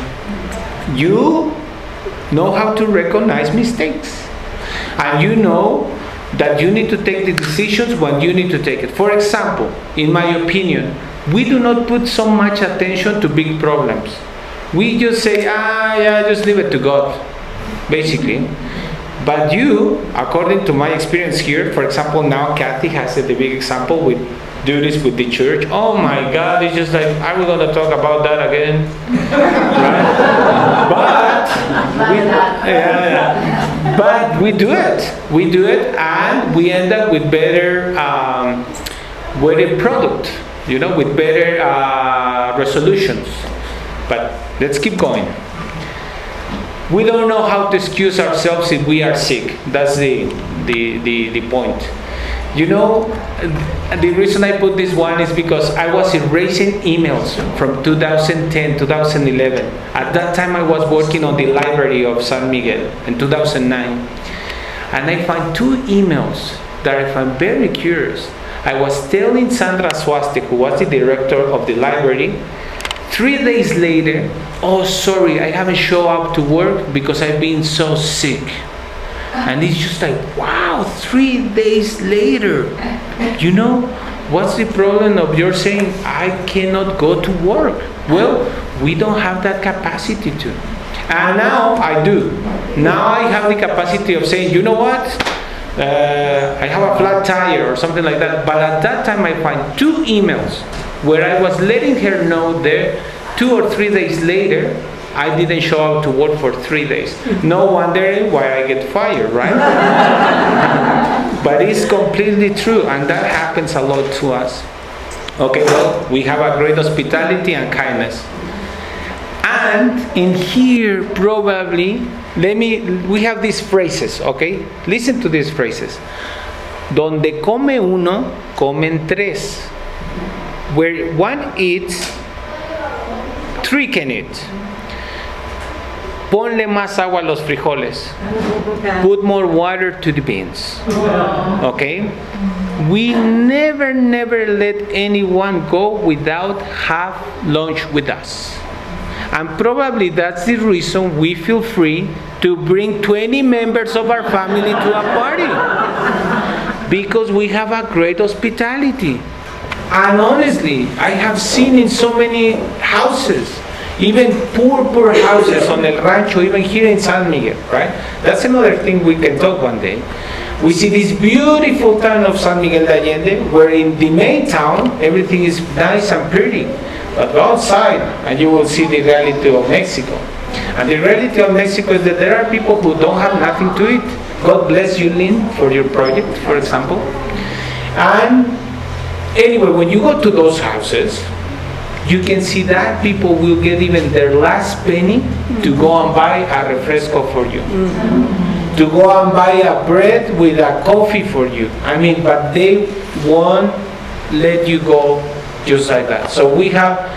You know how to recognize mistakes. And you know that you need to take the decisions when you need to take it. For example, in my opinion, we do not put so much attention to big problems. We just say, yeah, just leave it to God, basically. But you, according to my experience here, for example, now Kathy has the big example with do this with the church. Oh my God, it's just like, are we going to talk about that again? Right? But we do it. We do it, and we end up with better product, with better resolutions. But let's keep going. We don't know how to excuse ourselves if we are sick. That's the point. The reason I put this one is because I was erasing emails from 2010, 2011. At that time I was working on the library of San Miguel in 2009. And I found 2 emails that I found very curious. I was telling Sandra Swastik, who was the director of the library, 3 days later, oh sorry, I haven't shown up to work because I've been so sick. And it's just like, wow, 3 days later. What's the problem of your saying, I cannot go to work? Well, we don't have that capacity to. And now I do. Now I have the capacity of saying, you know what? I have a flat tire or something like that. But at that time I find 2 emails where I was letting her know that 2 or 3 days later, I didn't show up to work for 3 days. No wonder why I get fired, right? But it's completely true, and that happens a lot to us. Okay, well, we have a great hospitality and kindness. And in here, probably, we have these phrases, okay? Listen to these phrases. Donde come uno, comen tres. Where one eats, 3 can eat. Ponle más agua a los frijoles. Put more water to the beans. Okay? We never let anyone go without have lunch with us. And probably that's the reason we feel free to bring 20 members of our family to a party. Because we have a great hospitality. And honestly, I have seen in so many houses, even poor houses on El Rancho, even here in San Miguel, right? That's another thing we can talk one day. We see this beautiful town of San Miguel de Allende, where in the main town, everything is nice and pretty. But go outside, and you will see the reality of Mexico. And the reality of Mexico is that there are people who don't have nothing to eat. God bless you, Lynn, for your project, for example. And anyway, when you go to those houses, you can see that people will get even their last penny to go and buy a refresco for you. To go and buy a bread with a coffee for you. But they won't let you go just like that. So we have,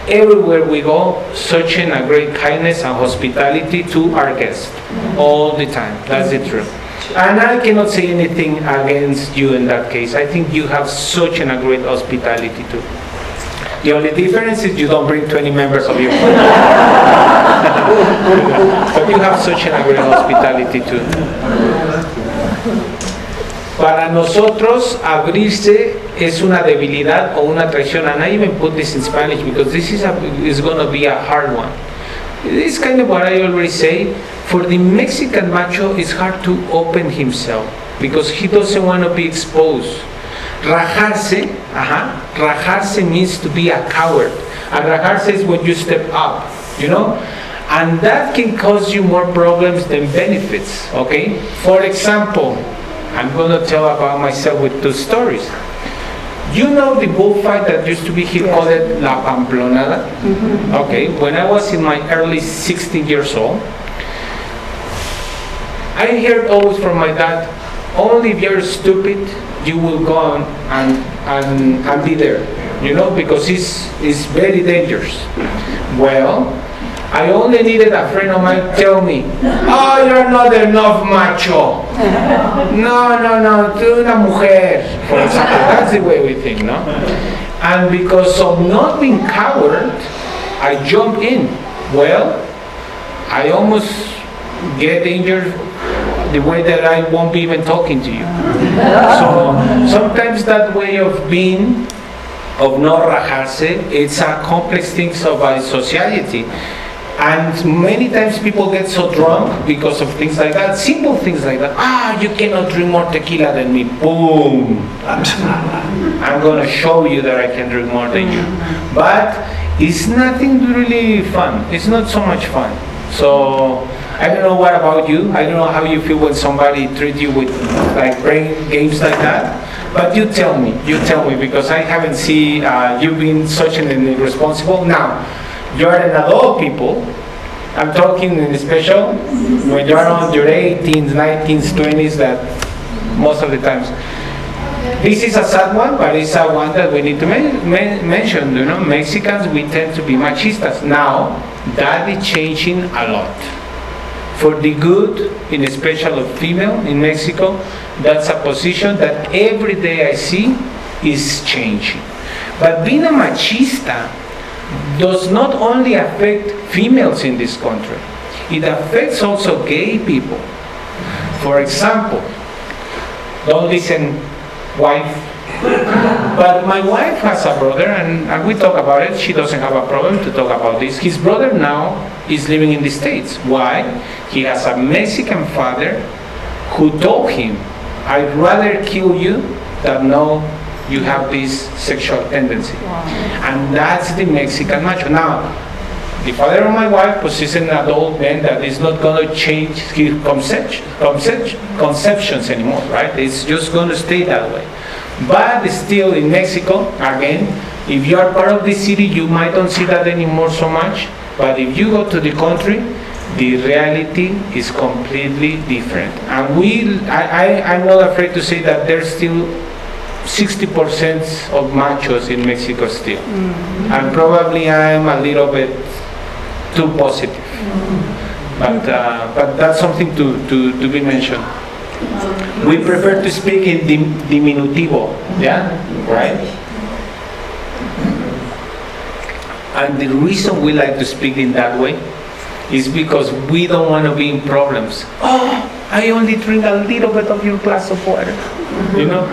everywhere we go, such a great kindness and hospitality to our guests. All the time. That's the truth. And I cannot say anything against you in that case. I think you have such a great hospitality too. The only difference is you don't bring 20 members of your family. But you have such a great hospitality too. Para nosotros, abrirse es una debilidad o una traición. And I even put this in Spanish because this is going to be a hard one. It's kind of what I already say. For the Mexican macho, it's hard to open himself because he doesn't want to be exposed. Rajarse, rajarse means to be a coward. And rajarse is when you step up, And that can cause you more problems than benefits, okay? For example, I'm going to tell about myself with 2 stories. You know the bullfight that used to be here called La Pamplonada? Okay, when I was in my early 16 years old, I heard always from my dad, only if you're stupid, you will go on and be there, because it's very dangerous. Well, I only needed a friend of mine tell me, oh, you're not enough macho. No, tú una mujer. For example, that's the way we think, no? And because of not being coward, I jump in. Well, I almost get injured the way that I won't be even talking to you. So sometimes that way of being, of no rajarse, it's a complex thing of a sociality. And many times people get so drunk because of things like that, simple things like that. You cannot drink more tequila than me. Boom! I'm gonna show you that I can drink more than you. But it's nothing really fun. It's not so much fun. So I don't know what about you. I don't know how you feel when somebody treats you with like brain games like that. But you tell me, because I haven't seen you being such an irresponsible. Now, you're an adult people. I'm talking in special when you're on your 18s, 19s, 20s, that most of the times. This is a sad one, but it's a one that we need to mention. You know, Mexicans, we tend to be machistas. Now, that is changing a lot. For the good, in special of female in Mexico, that's a position that every day I see is changing. But being a machista does not only affect females in this country, it affects also gay people. For example, don't listen, wife, but my wife has a brother, and we talk about it. She doesn't have a problem to talk about this. His brother now is living in the States. Why? He has a Mexican father who told him, I'd rather kill you than know you have this sexual tendency. Wow. And that's the Mexican macho. Now, the father of my wife is an adult man that is not going to change his conceptions anymore, right? It's just going to stay that way. But still in Mexico, again, if you are part of the city, you might not see that anymore so much. But if you go to the country, the reality is completely different. And I'm not afraid to say that there's still 60% of machos in Mexico still. Mm-hmm. And probably I'm a little bit too positive. Mm-hmm. But that's something to be mentioned. We prefer to speak in diminutivo, yeah? Right? And the reason we like to speak in that way is because we don't want to be in problems. I only drink a little bit of your glass of water, you know.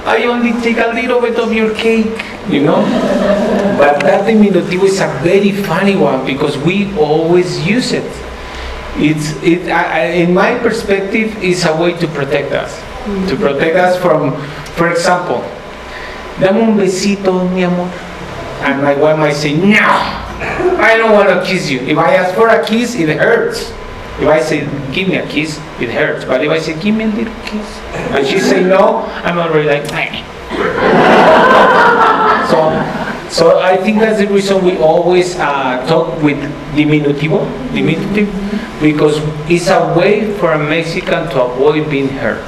I only take a little bit of your cake, you know. But that diminutivo is a very funny one because we always use it. In my perspective, it's a way to protect us. To protect us from, for example, dame un besito, mi amor. And my wife might say, no, I don't want to kiss you. If I ask for a kiss, it hurts. If I say, give me a kiss, it hurts. But if I say, give me a little kiss, and she say no, I'm already like, hey. So I think that's the reason we always talk with diminutive, because it's a way for a Mexican to avoid being hurt.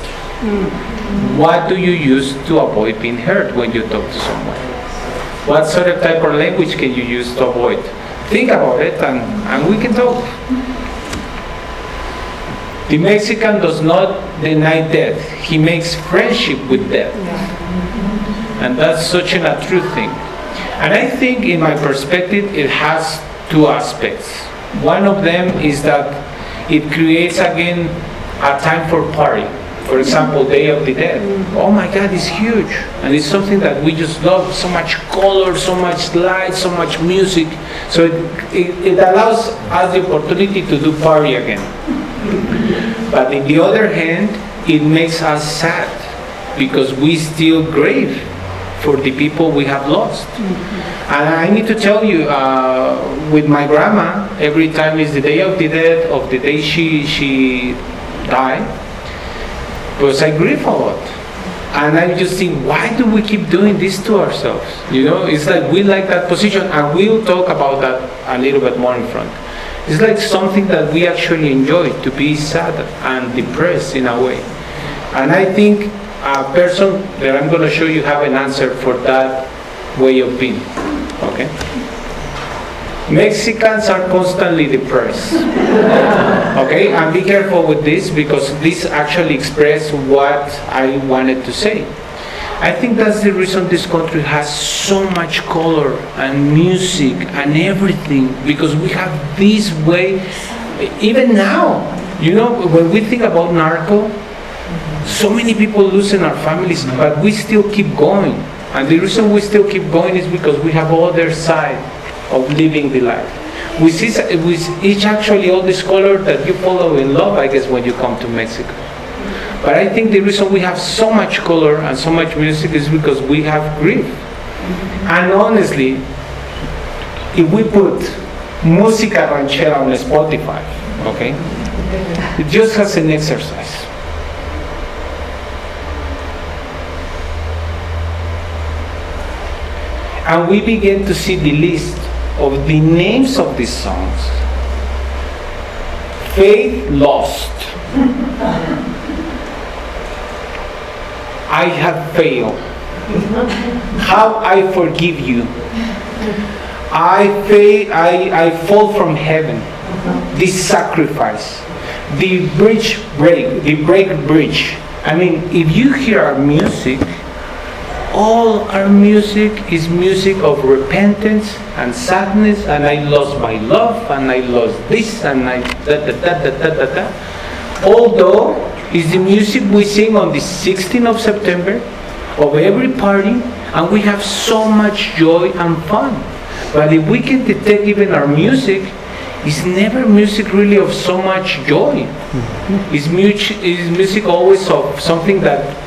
What do you use to avoid being hurt when you talk to someone? What sort of type of language can you use to avoid? Think about it and we can talk. The Mexican does not deny death. He makes friendship with death. And that's such a true thing. And I think in my perspective it has two aspects. One of them is that it creates again a time for party. For example, Day of the Dead. Oh my God, it's huge. And it's something that we just love. So much color, so much light, so much music. So it allows us the opportunity to do party again. But on the other hand, it makes us sad because we still grieve for the people we have lost. And I need to tell you, with my grandma, every time is the Day of the Dead, of the day she died, because I grieve a lot. And I just think, why do we keep doing this to ourselves? You know, it's like we like that position, and we'll talk about that a little bit more in front. It's like something that we actually enjoy, to be sad and depressed in a way. And I think a person that I'm going to show you have an answer for that way of being. Okay? Mexicans are constantly depressed. Okay? And be careful with this because this actually expresses what I wanted to say. I think that's the reason this country has so much color and music and everything, because we have this way, even now, You know, when we think about narco, so many people lose in our families, but we still keep going. And the reason we still keep going is because we have other side of living the life. We see each actually all this color that you follow in love, I guess, when you come to Mexico. But I think the reason we have so much color and so much music is because we have grief. And honestly, if we put música ranchera on Spotify, okay, it just has an exercise. And we begin to see the list of the names of these songs. Faith lost. I have failed. How I forgive you. I fall from heaven. This sacrifice. The bridge break. The break bridge. I mean, if you hear our music, all our music is music of repentance and sadness, and I lost my love, and I lost this, and I da. Although it's the music we sing on the 16th of September of every party, and we have so much joy and fun. But if we can detect even our music, it's never music really of so much joy. It's music always of something that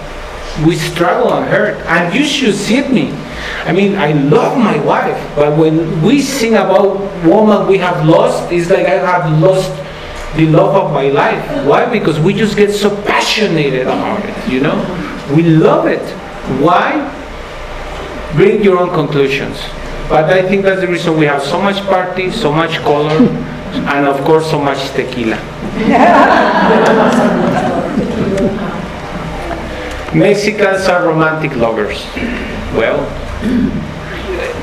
we struggle and hurt. And you should see me. I mean, I love my wife, but when we sing about woman we have lost, it's like I have lost the love of my life. Why? Because we just get so passionate about it, you know? We love it. Why? Bring your own conclusions. But I think that's the reason we have so much party, so much color, and of course so much tequila. Mexicans are romantic lovers. Well,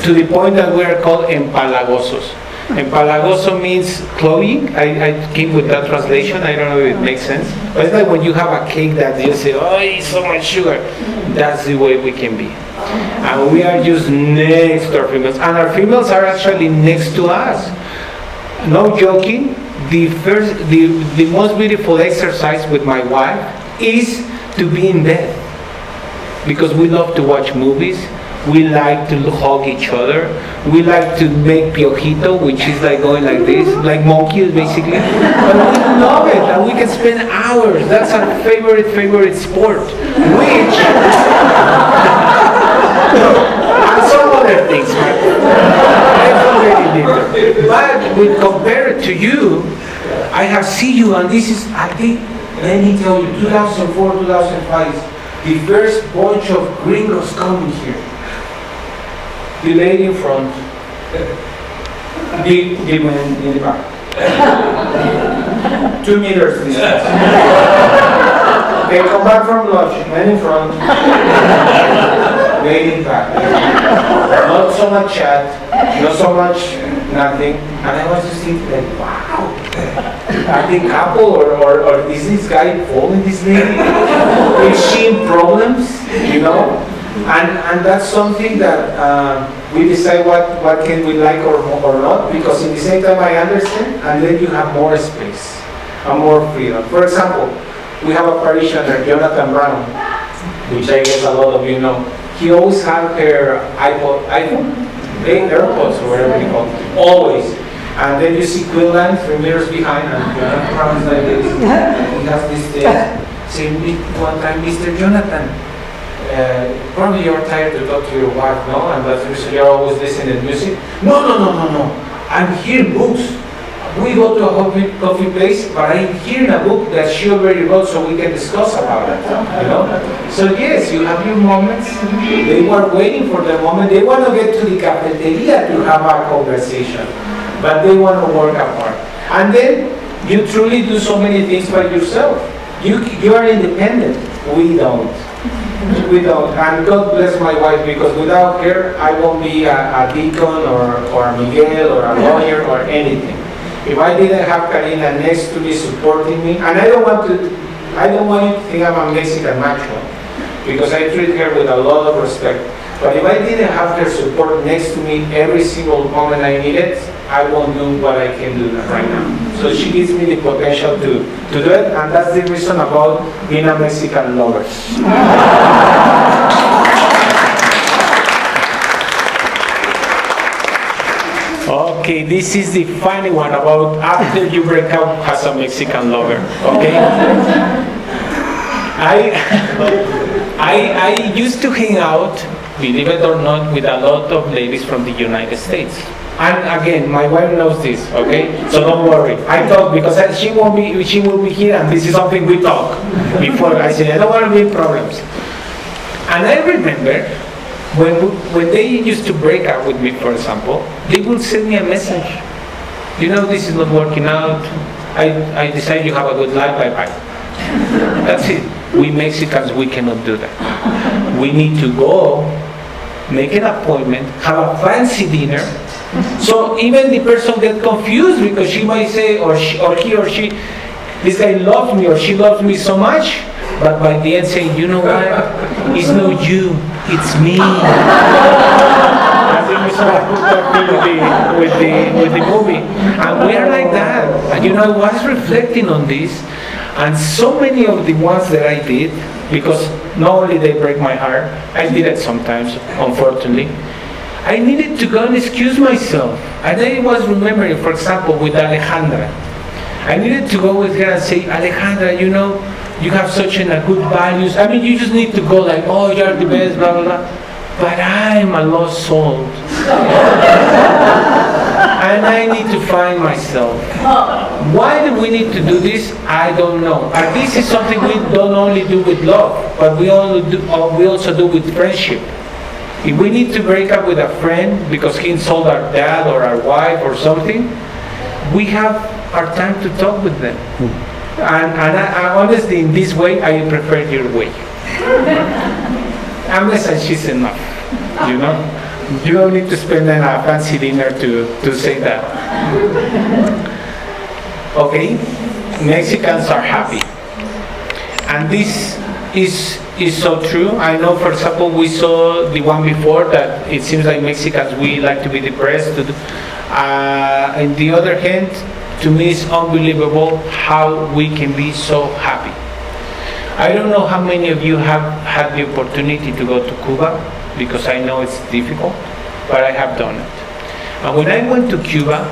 to the point that we are called empalagosos. Empalagoso means cloying. I came with that translation. I don't know if it makes sense. But it's like when you have a cake that you say, oh, it's so much sugar. That's the way we can be. And we are just next to our females. And our females are actually next to us. No joking, the most beautiful exercise with my wife is to be in bed. Because we love to watch movies. We like to hug each other. We like to make piojito, which is like going like this, like monkeys basically. But we love it, and we can spend hours. That's our favorite sport. Which, and some other things, but we compare it to you. I have seen you, and this is, I think, let me tell you, 2004, 2005. The first bunch of gringos coming here. The lady in front, the man in the back. 2 meters distance. They come back from lunch, man in front, lady in back. Not so much chat, not so much nothing. And I was just thinking like, wow. Are they couple or is this guy following this lady? Is she in problems? You know? And that's something that we decide what can we like or not, because in the same time I understand, and then you have more space and more freedom. For example, we have a parishioner, Jonathan Brown, which I guess a lot of you know. He always had her iPhone, AirPods or whatever you call it, always. And then you see Quinlan 3 meters behind, and Jonathan Brown is like this. And he has this saying one time, Mr. Jonathan, probably you're tired to talk to your wife, no? And that's the reason you're always listening to music. No. I'm hearing books. We go to a coffee place, but I'm hearing a book that she already wrote, so we can discuss about it. You know? So yes, you have your moments. They were waiting for the moment. They want to get to the cafeteria to have a conversation, but they want to work apart. And then you truly do so many things by yourself. You are independent. We don't. And God bless my wife, because without her, I won't be a deacon or a Miguel or a lawyer or anything. If I didn't have Karina next to me supporting me, and I don't want you to think I'm a Mexican macho, because I treat her with a lot of respect. But if I didn't have her support next to me every single moment I needed, I won't do what I can do right now. So she gives me the potential to do it, and that's the reason about being a Mexican lover. Okay, this is the funny one about after you break up as a Mexican lover. Okay, I used to hang out, believe it or not, with a lot of ladies from the United States. And again, my wife knows this, okay? So don't worry. I talk because she will be here, and this is something we talk before. I say I don't want to be in problems. And I remember when they used to break up with me, for example, they would send me a message. You know, this is not working out. I decide you have a good life. Bye bye. That's it. We Mexicans, we cannot do that. We need to go, make an appointment, have a fancy dinner. So even the person gets confused because she might say, or he or she, this guy loves me or she loves me so much, but by the end saying, you know what, it's not you, it's me. And then we start with the movie. And we are like that. And you know, I was reflecting on this, and so many of the ones that I did, because not only they break my heart, I did it sometimes, unfortunately. I needed to go and excuse myself. And I was remembering, for example, with Alejandra. I needed to go with her and say, Alejandra, you know, you have such a good values. I mean, you just need to go like, oh, you're the best, blah, blah, blah. But I'm a lost soul. And I need to find myself. Why do we need to do this? I don't know. And this is something we don't only do with love, but we also do with friendship. If we need to break up with a friend because he insulted our dad or our wife or something, we have our time to talk with them. And I honestly, in this way, I prefer your way. Unless she's enough, you know? You don't need to spend a fancy dinner to say that. Okay? Mexicans are happy. And this is so true. I know, for example, we saw the one before that it seems like Mexicans, we like to be depressed. On the other hand, to me it's unbelievable how we can be so happy. I don't know how many of you have had the opportunity to go to Cuba, because I know it's difficult, but I have done it. And when I went to Cuba,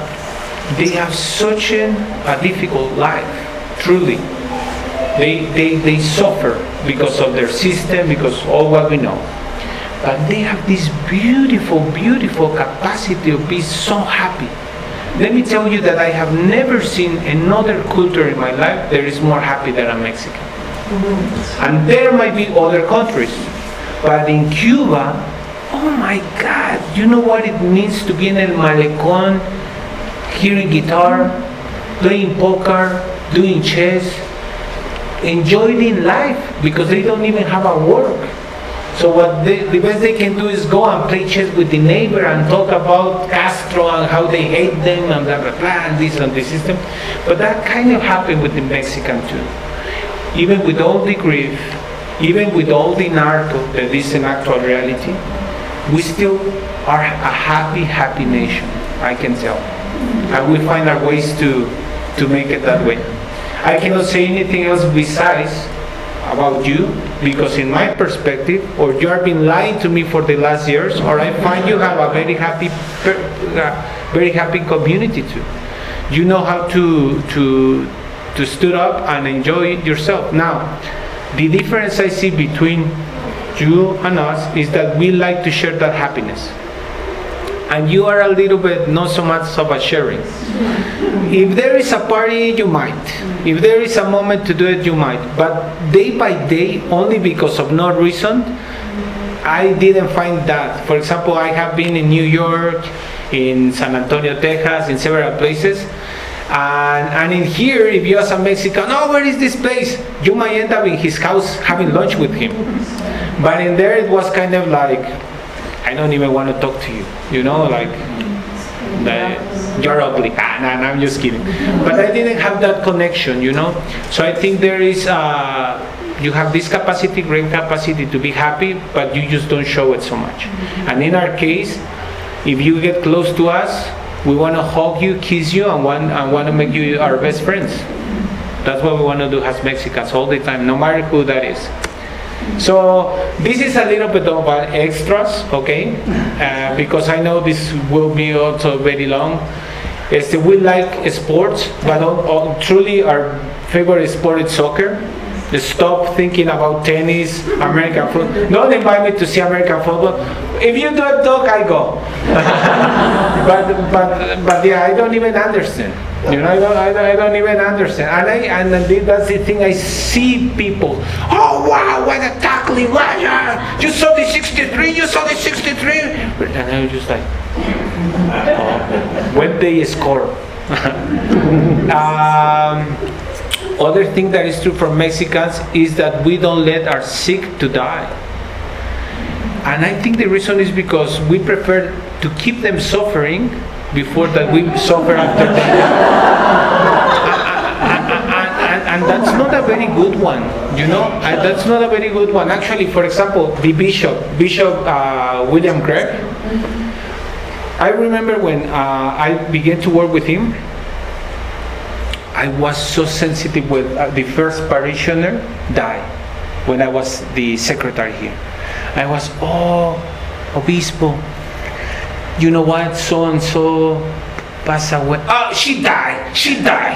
they have such a difficult life, truly. They suffer because of their system, because of all what we know. But they have this beautiful, beautiful capacity of being so happy. Let me tell you that I have never seen another culture in my life that is more happy than a Mexican. And there might be other countries, but in Cuba, oh my God, you know what it means to be in El Malecón, hearing guitar, playing poker, doing chess, enjoying life, because they don't even have a work. So what the best they can do is go and play chess with the neighbor and talk about Castro and how they hate them and blah, blah, blah, and this and the system. But that kind of happened with the Mexican too. Even with all the grief, even with all the narco that is an actual reality, we still are a happy, happy nation, I can tell. And we find our ways to make it that way. I cannot say anything else besides about you, because in my perspective, or you have been lying to me for the last years, or I find you have a very happy community too. You know how to stood up and enjoy yourself. Now, the difference I see between you and us is that we like to share that happiness. And you are a little bit not so much of a sharing. If there is a party, you might. If there is a moment to do it, you might. But day by day, only because of no reason, I didn't find that. For example, I have been in New York, in San Antonio, Texas, in several places. And in here, if you ask a Mexican, oh, where is this place? You might end up in his house having lunch with him. But in there, it was kind of like, I don't even want to talk to you, you know, like, you're ugly. No, I'm just kidding. But I didn't have that connection, you know. So I think there is, you have this capacity, great capacity to be happy, but you just don't show it so much. And in our case, if you get close to us, We want to hug you, kiss you, and want to make you our best friends. That's what we want to do as Mexicans all the time, no matter who that is. So this is a little bit of an extras, okay? Because I know this will be also very long. We like sports, but truly our favorite sport is soccer. Stop thinking about tennis, American football. Don't invite me to see American football. If you don't talk, I go. but yeah, I don't even understand. You know, I don't even understand. And that's the thing. I see people. Oh wow, what a tackling! You saw the 63. You saw the 63. And I was just like, oh, when they score. Other thing that is true for Mexicans is that we don't let our sick to die. And I think the reason is because we prefer to keep them suffering before that we suffer after them. And that's not a very good one, you know? And that's not a very good one. Actually, for example, the Bishop William Gregg, I remember when I began to work with him, I was so sensitive when the first parishioner died, when I was the secretary here. I was, Obispo, you know what, so-and-so passed away. Oh, she died, she's dead.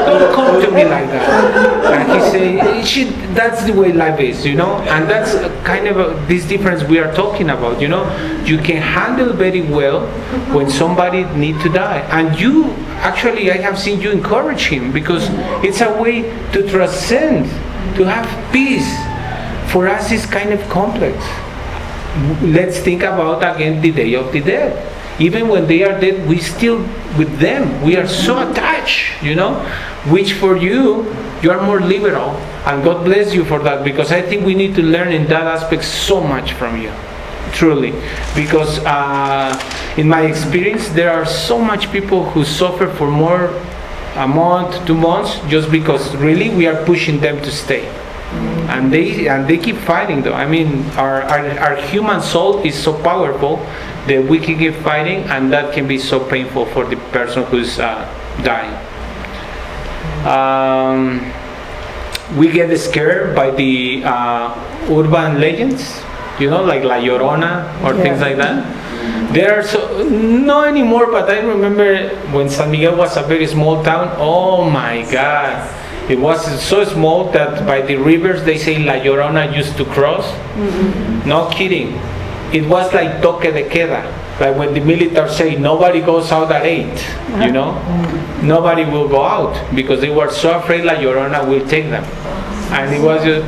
Don't come to me like that. And he said, that's the way life is, you know? And that's kind of this difference we are talking about, you know? You can handle very well when somebody needs to die. And you, actually, I have seen you encourage him because it's a way to transcend, to have peace. For us, it's kind of complex. Let's think about, again, the Day of the Dead. Even when they are dead, we still, with them, we are so attached, you know? Which for you are more liberal. And God bless you for that, because I think we need to learn in that aspect so much from you. Truly. Because in my experience, there are so much people who suffer for more, a month, 2 months, just because really we are pushing them to stay. And they keep fighting though. I mean, our human soul is so powerful that we can keep fighting, and that can be so painful for the person who's dying. We get scared by the urban legends, you know, like La Llorona or things like that. There are so, not anymore, but I remember when San Miguel was a very small town. Oh my God. It was so small that by the rivers they say La Llorona used to cross. Mm-hmm. No kidding. It was like toque de queda. Like when the military say nobody goes out at 8, you know? Mm-hmm. Nobody will go out because they were so afraid La Llorona will take them. And it was just,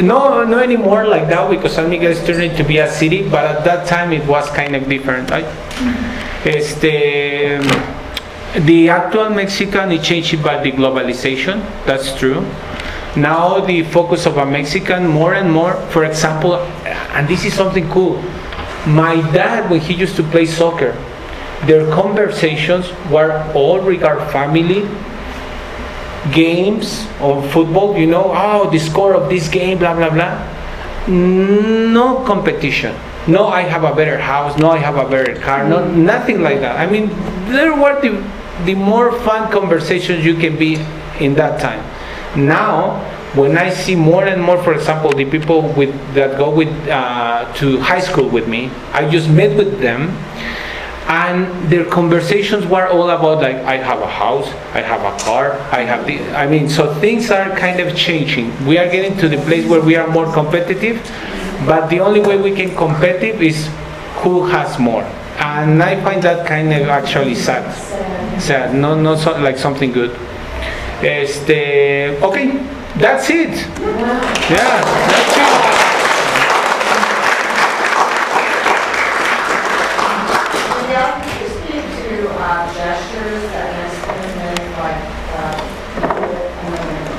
no anymore like that, because San Miguel is turning to be a city, but at that time it was kind of different, right? The actual Mexican is changed by the globalization, that's true. Now the focus of a Mexican more and more, for example, and this is something cool, my dad, when he used to play soccer, their conversations were all regarding family, games of football, you know, the score of this game, blah, blah, blah. No competition. No, I have a better house. No, I have a better car. No, nothing like that. I mean, there were the more fun conversations you can be in that time. Now, when I see more and more, for example, the people that go to high school with me, I just met with them, and their conversations were all about like, I have a house, I have a car, so things are kind of changing. We are getting to the place where we are more competitive, but the only way we can compete is who has more. And I find that kind of actually sad. Sad, not so, like something good. Okay, that's it. Yeah, that's it. Gestures that Mexicans make, like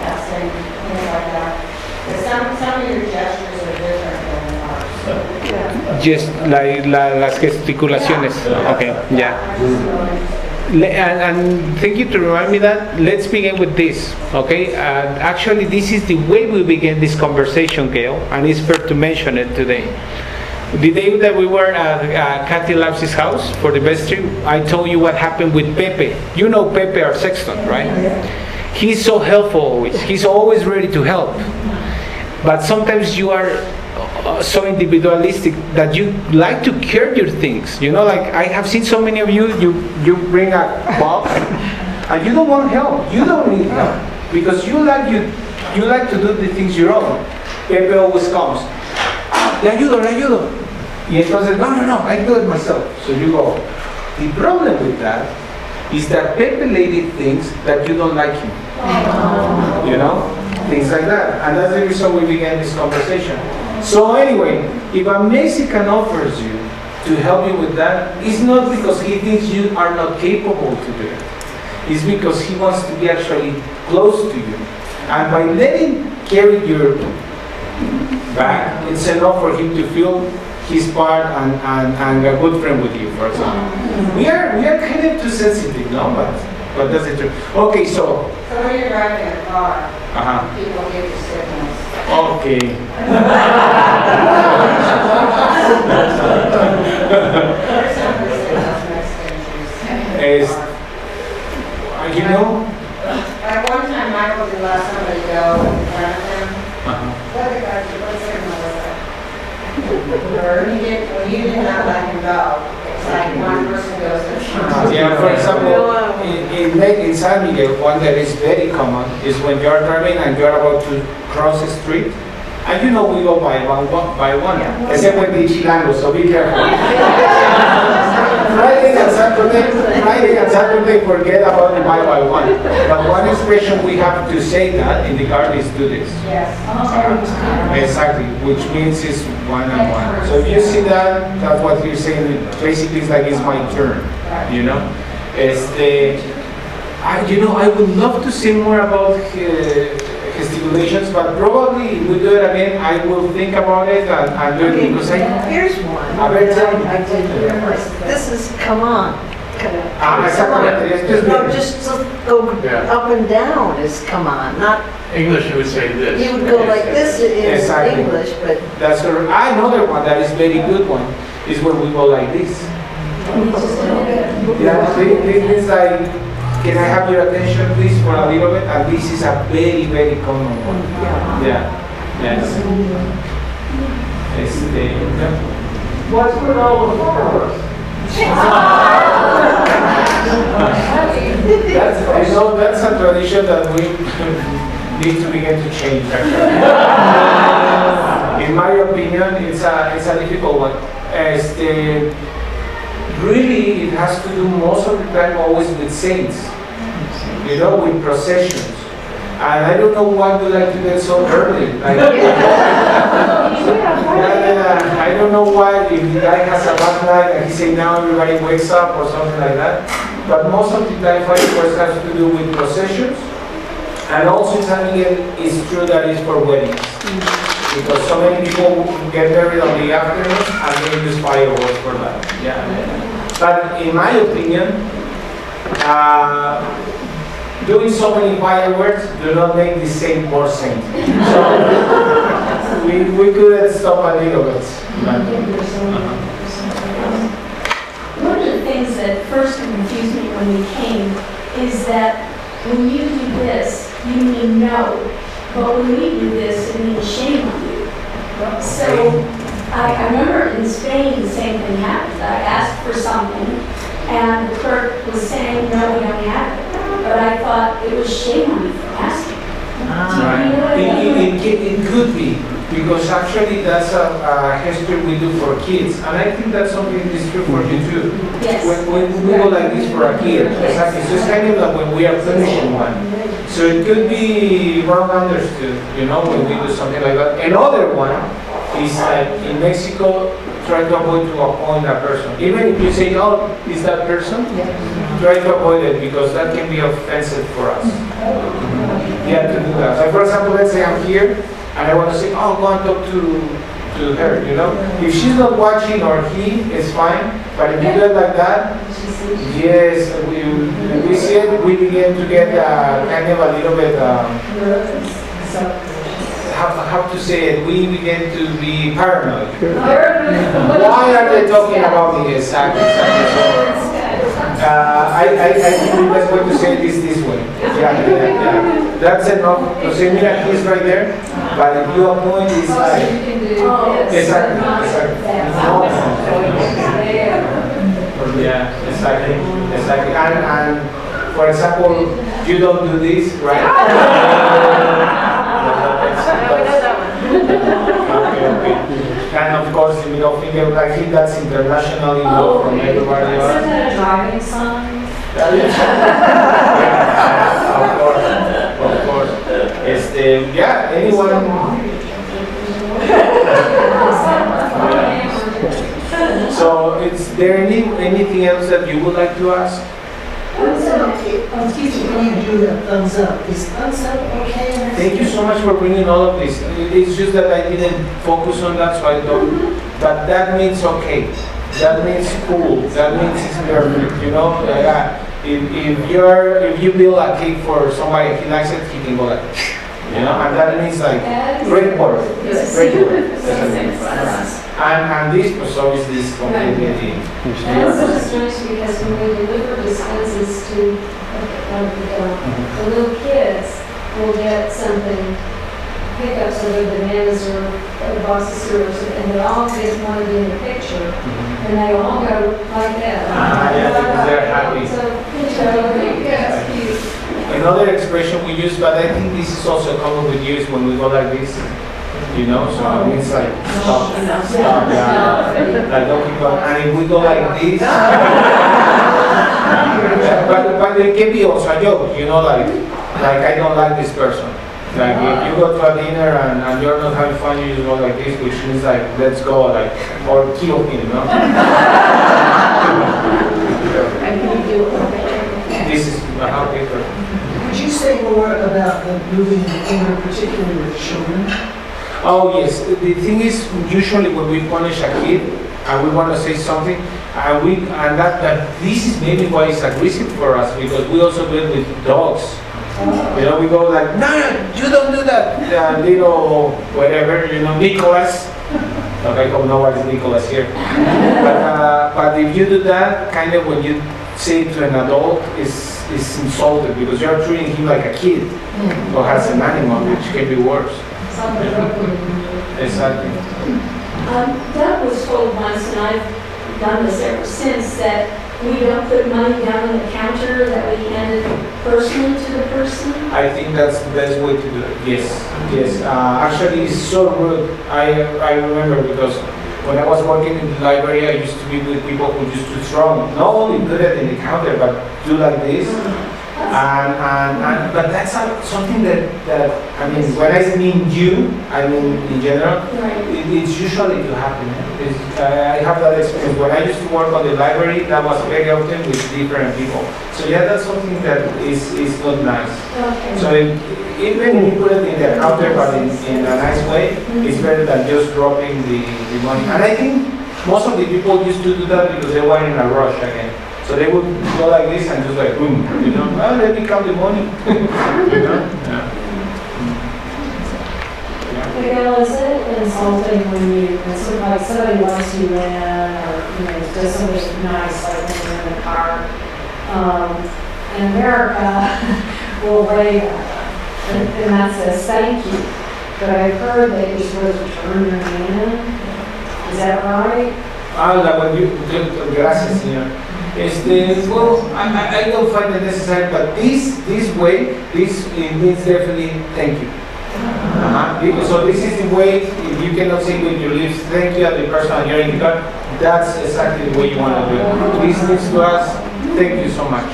passing, things like that. But some of your gestures are different than ours. Just like las gesticulaciones. Okay, yeah. And thank you to remind me that. Let's begin with this, okay? Actually, this is the way we begin this conversation, Gail, and it's fair to mention it today. The day that we were at Kathy Laps's house for the vestry, I told you what happened with Pepe. You know Pepe, our sexton, right? He's so helpful always. He's always ready to help. But sometimes you are so individualistic that you like to curb your things. You know, like I have seen so many of you bring a box and you don't want help. You don't need help because you like to do the things your own. Pepe always comes. Le ayudo. Y entonces, no, I do it myself. So you go. The problem with that is that Pepe lady thinks that you don't like him. You know? Things like that. And that's the reason we began this conversation. So anyway, if a Mexican offers you to help you with that, it's not because he thinks you are not capable to do it. It's because he wants to be actually close to you. And by letting carry your back, it's enough for him to feel his part and a good friend with you, for example. We are kind of too sensitive, no? But that's the truth. Okay, so when you're driving a car, people give you signals. Okay. You know? At one time, Michael did let somebody go in front of him. What signal was that? When you did not let him go, it's like one person goes to the front. Yeah, for example, in San Miguel, one that is very common is when you are driving and you are about to cross the street, and you know we go by one, except when the Chilango, so be careful. Friday and Saturday, forget about the by one. But one expression we have to say that in the car is do this. Yes. Exactly, which means it's one and one. So if you see that, that's what you're saying. Basically, it's like it's my turn. You know, I would love to say more about gesticulations, but probably if we do it again, I will think about it and do it because here's one. I did realize. This is come on. Exactly. No, just go up and down is come on, not. English, you would say this. You would go like this in Exactly. English, but. That's correct. Another one that is very good one is when we go like this. Yeah, this is like, can I have your attention please for a little bit? And this is a very, very common one. Yeah. Yes. What's with all the fireworks? That's a tradition that we need to begin to change. In my opinion, it's a difficult one. Really, it has to do most of the time always with saints, with processions. And I don't know why we like to get so early. Like, I don't know why if the guy has a bad night and he say now everybody wakes up or something like that. But most of the time fireworks has to do with processions. And also in San Miguel, it's true that it's for weddings. Because so many people get married on the afternoon and they use fireworks for that. Yeah. But in my opinion, doing so many fireworks do not make the saint more saint. So we could stop a little bit. One of the things that first confused me when we came is that when you do this, you mean no. But when we do this, it means shame on you. So I remember in Spain the same thing happened. I asked for something and the clerk was saying, no, we don't have it. But I thought it was shame on me for asking. It could be, because actually that's a history we do for kids. And I think that's something that's true for you too. Yes. When we go like this for a kid, exactly. It's just kind of like when we are punishing one. So it could be wrong understood, when we do something like that. Another one is like in Mexico, try to avoid to appoint a person. Even if you say, oh, is that person? Try to avoid it because that can be offensive for us. You have to do that. So for example, let's say I'm here and I want to say, oh, go and talk to her, If she's not watching or he, it's fine. But if you do it like that, yes, we see it, we begin to get kind of a little bit how to say it, we begin to be paranoid. Why are they talking about me? Exactly. I think the best way to say it is this way. Yeah. That's enough to say, mira, he's right there, but if you appoint, it's like, exactly. Yeah, exactly. And for example, you don't do this, right? Okay. And of course, the middle finger, I think that's internationally known from everybody else. Isn't that a driving sign? Yeah, of course. Anyone? So, is there anything else that you would like to ask? Excuse me, when you do that thumbs up, is thumbs up okay? Thank you so much for bringing all of this. It's just that I didn't focus on that, so I don't. But that means okay. That means cool. That means it's perfect. You know, if you build a cake for somebody, he likes it, he can go like, you know, and that means like great work. Great work. And this was obviously is completely. And it's just nice because when we deliver dispenses to the little kids, will get something, pickups of the bananas or a box of cereals, and they all get one to be in the picture, and they all go like that. Yeah, because they're happy. So, cute. Another expression we use, but I think this is also common with you, is when we go like this. You know, so it means like stop, yeah. Like don't keep going. And if we go like this, but it can be also a joke, you know, like I don't like this person. Like if you go to a dinner and you're not having fun, you just go like this, which means like let's go, like, or kill him, no? This is how paper. Could you say more about the moving the finger, particularly with children? Oh yes, the thing is, usually when we punish a kid and we want to say something, and that this is maybe why it's aggressive for us, because we also do it with dogs. You know, we go like, no, you don't do that, little whatever, you know, Nicholas. Okay, I hope nobody's Nicholas here. But if you do that, kind of when you say it to an adult, is insulted because you're treating him like a kid or has an animal, which can be worse. Exactly. Doug was told once, and I've done this ever since, that we don't put money down on the counter, that we hand it personally to the person. I think that's the best way to do it. Yes. Actually, it's so rude. I remember because when I was working in the library, I used to be with people who used to throw, not only put it in the counter, but do like this. But that's something that I mean, when I mean you, I mean in general, it's usually to happen. I have that experience. When I used to work on the library, that was very often with different people. So yeah, that's something that is not nice. Okay. So even if you put it in the counter, but in a nice way, it's better than just dropping the money. And I think most of the people used to do that because they were in a rush again. So they would go like this and just like boom, you know, well, let me count the money. You know? Miguel, is it insulting when somebody wants you in, or, does something nice, like when you're in a car? In America, we'll wave and that says thank you. But I've heard that you're supposed to turn your hand. Is that right? Gracias, señor. Well, I don't find it necessary, but this way, it means definitely thank you. So this is the way, if you cannot say with your lips, thank you at the person you're in the car, that's exactly the way you want to do it. This means to us, thank you so much.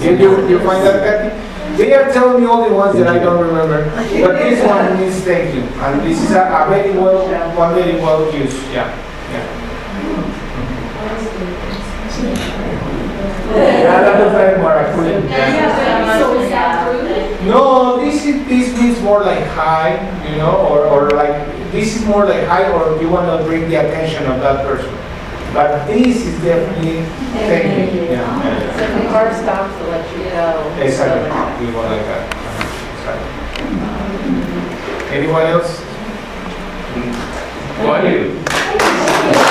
You find that, Kathy? They are telling me all the ones that I don't remember, but this one means thank you. And this is a very well used, yeah. So is that rude? No, this means more like hi, you know, or like this is more like hi, or you want to bring the attention of that person. But this is definitely thank you. Yeah. So the car stops to let you know. Exactly. We want like that. Exactly. Anyone else? Go ahead.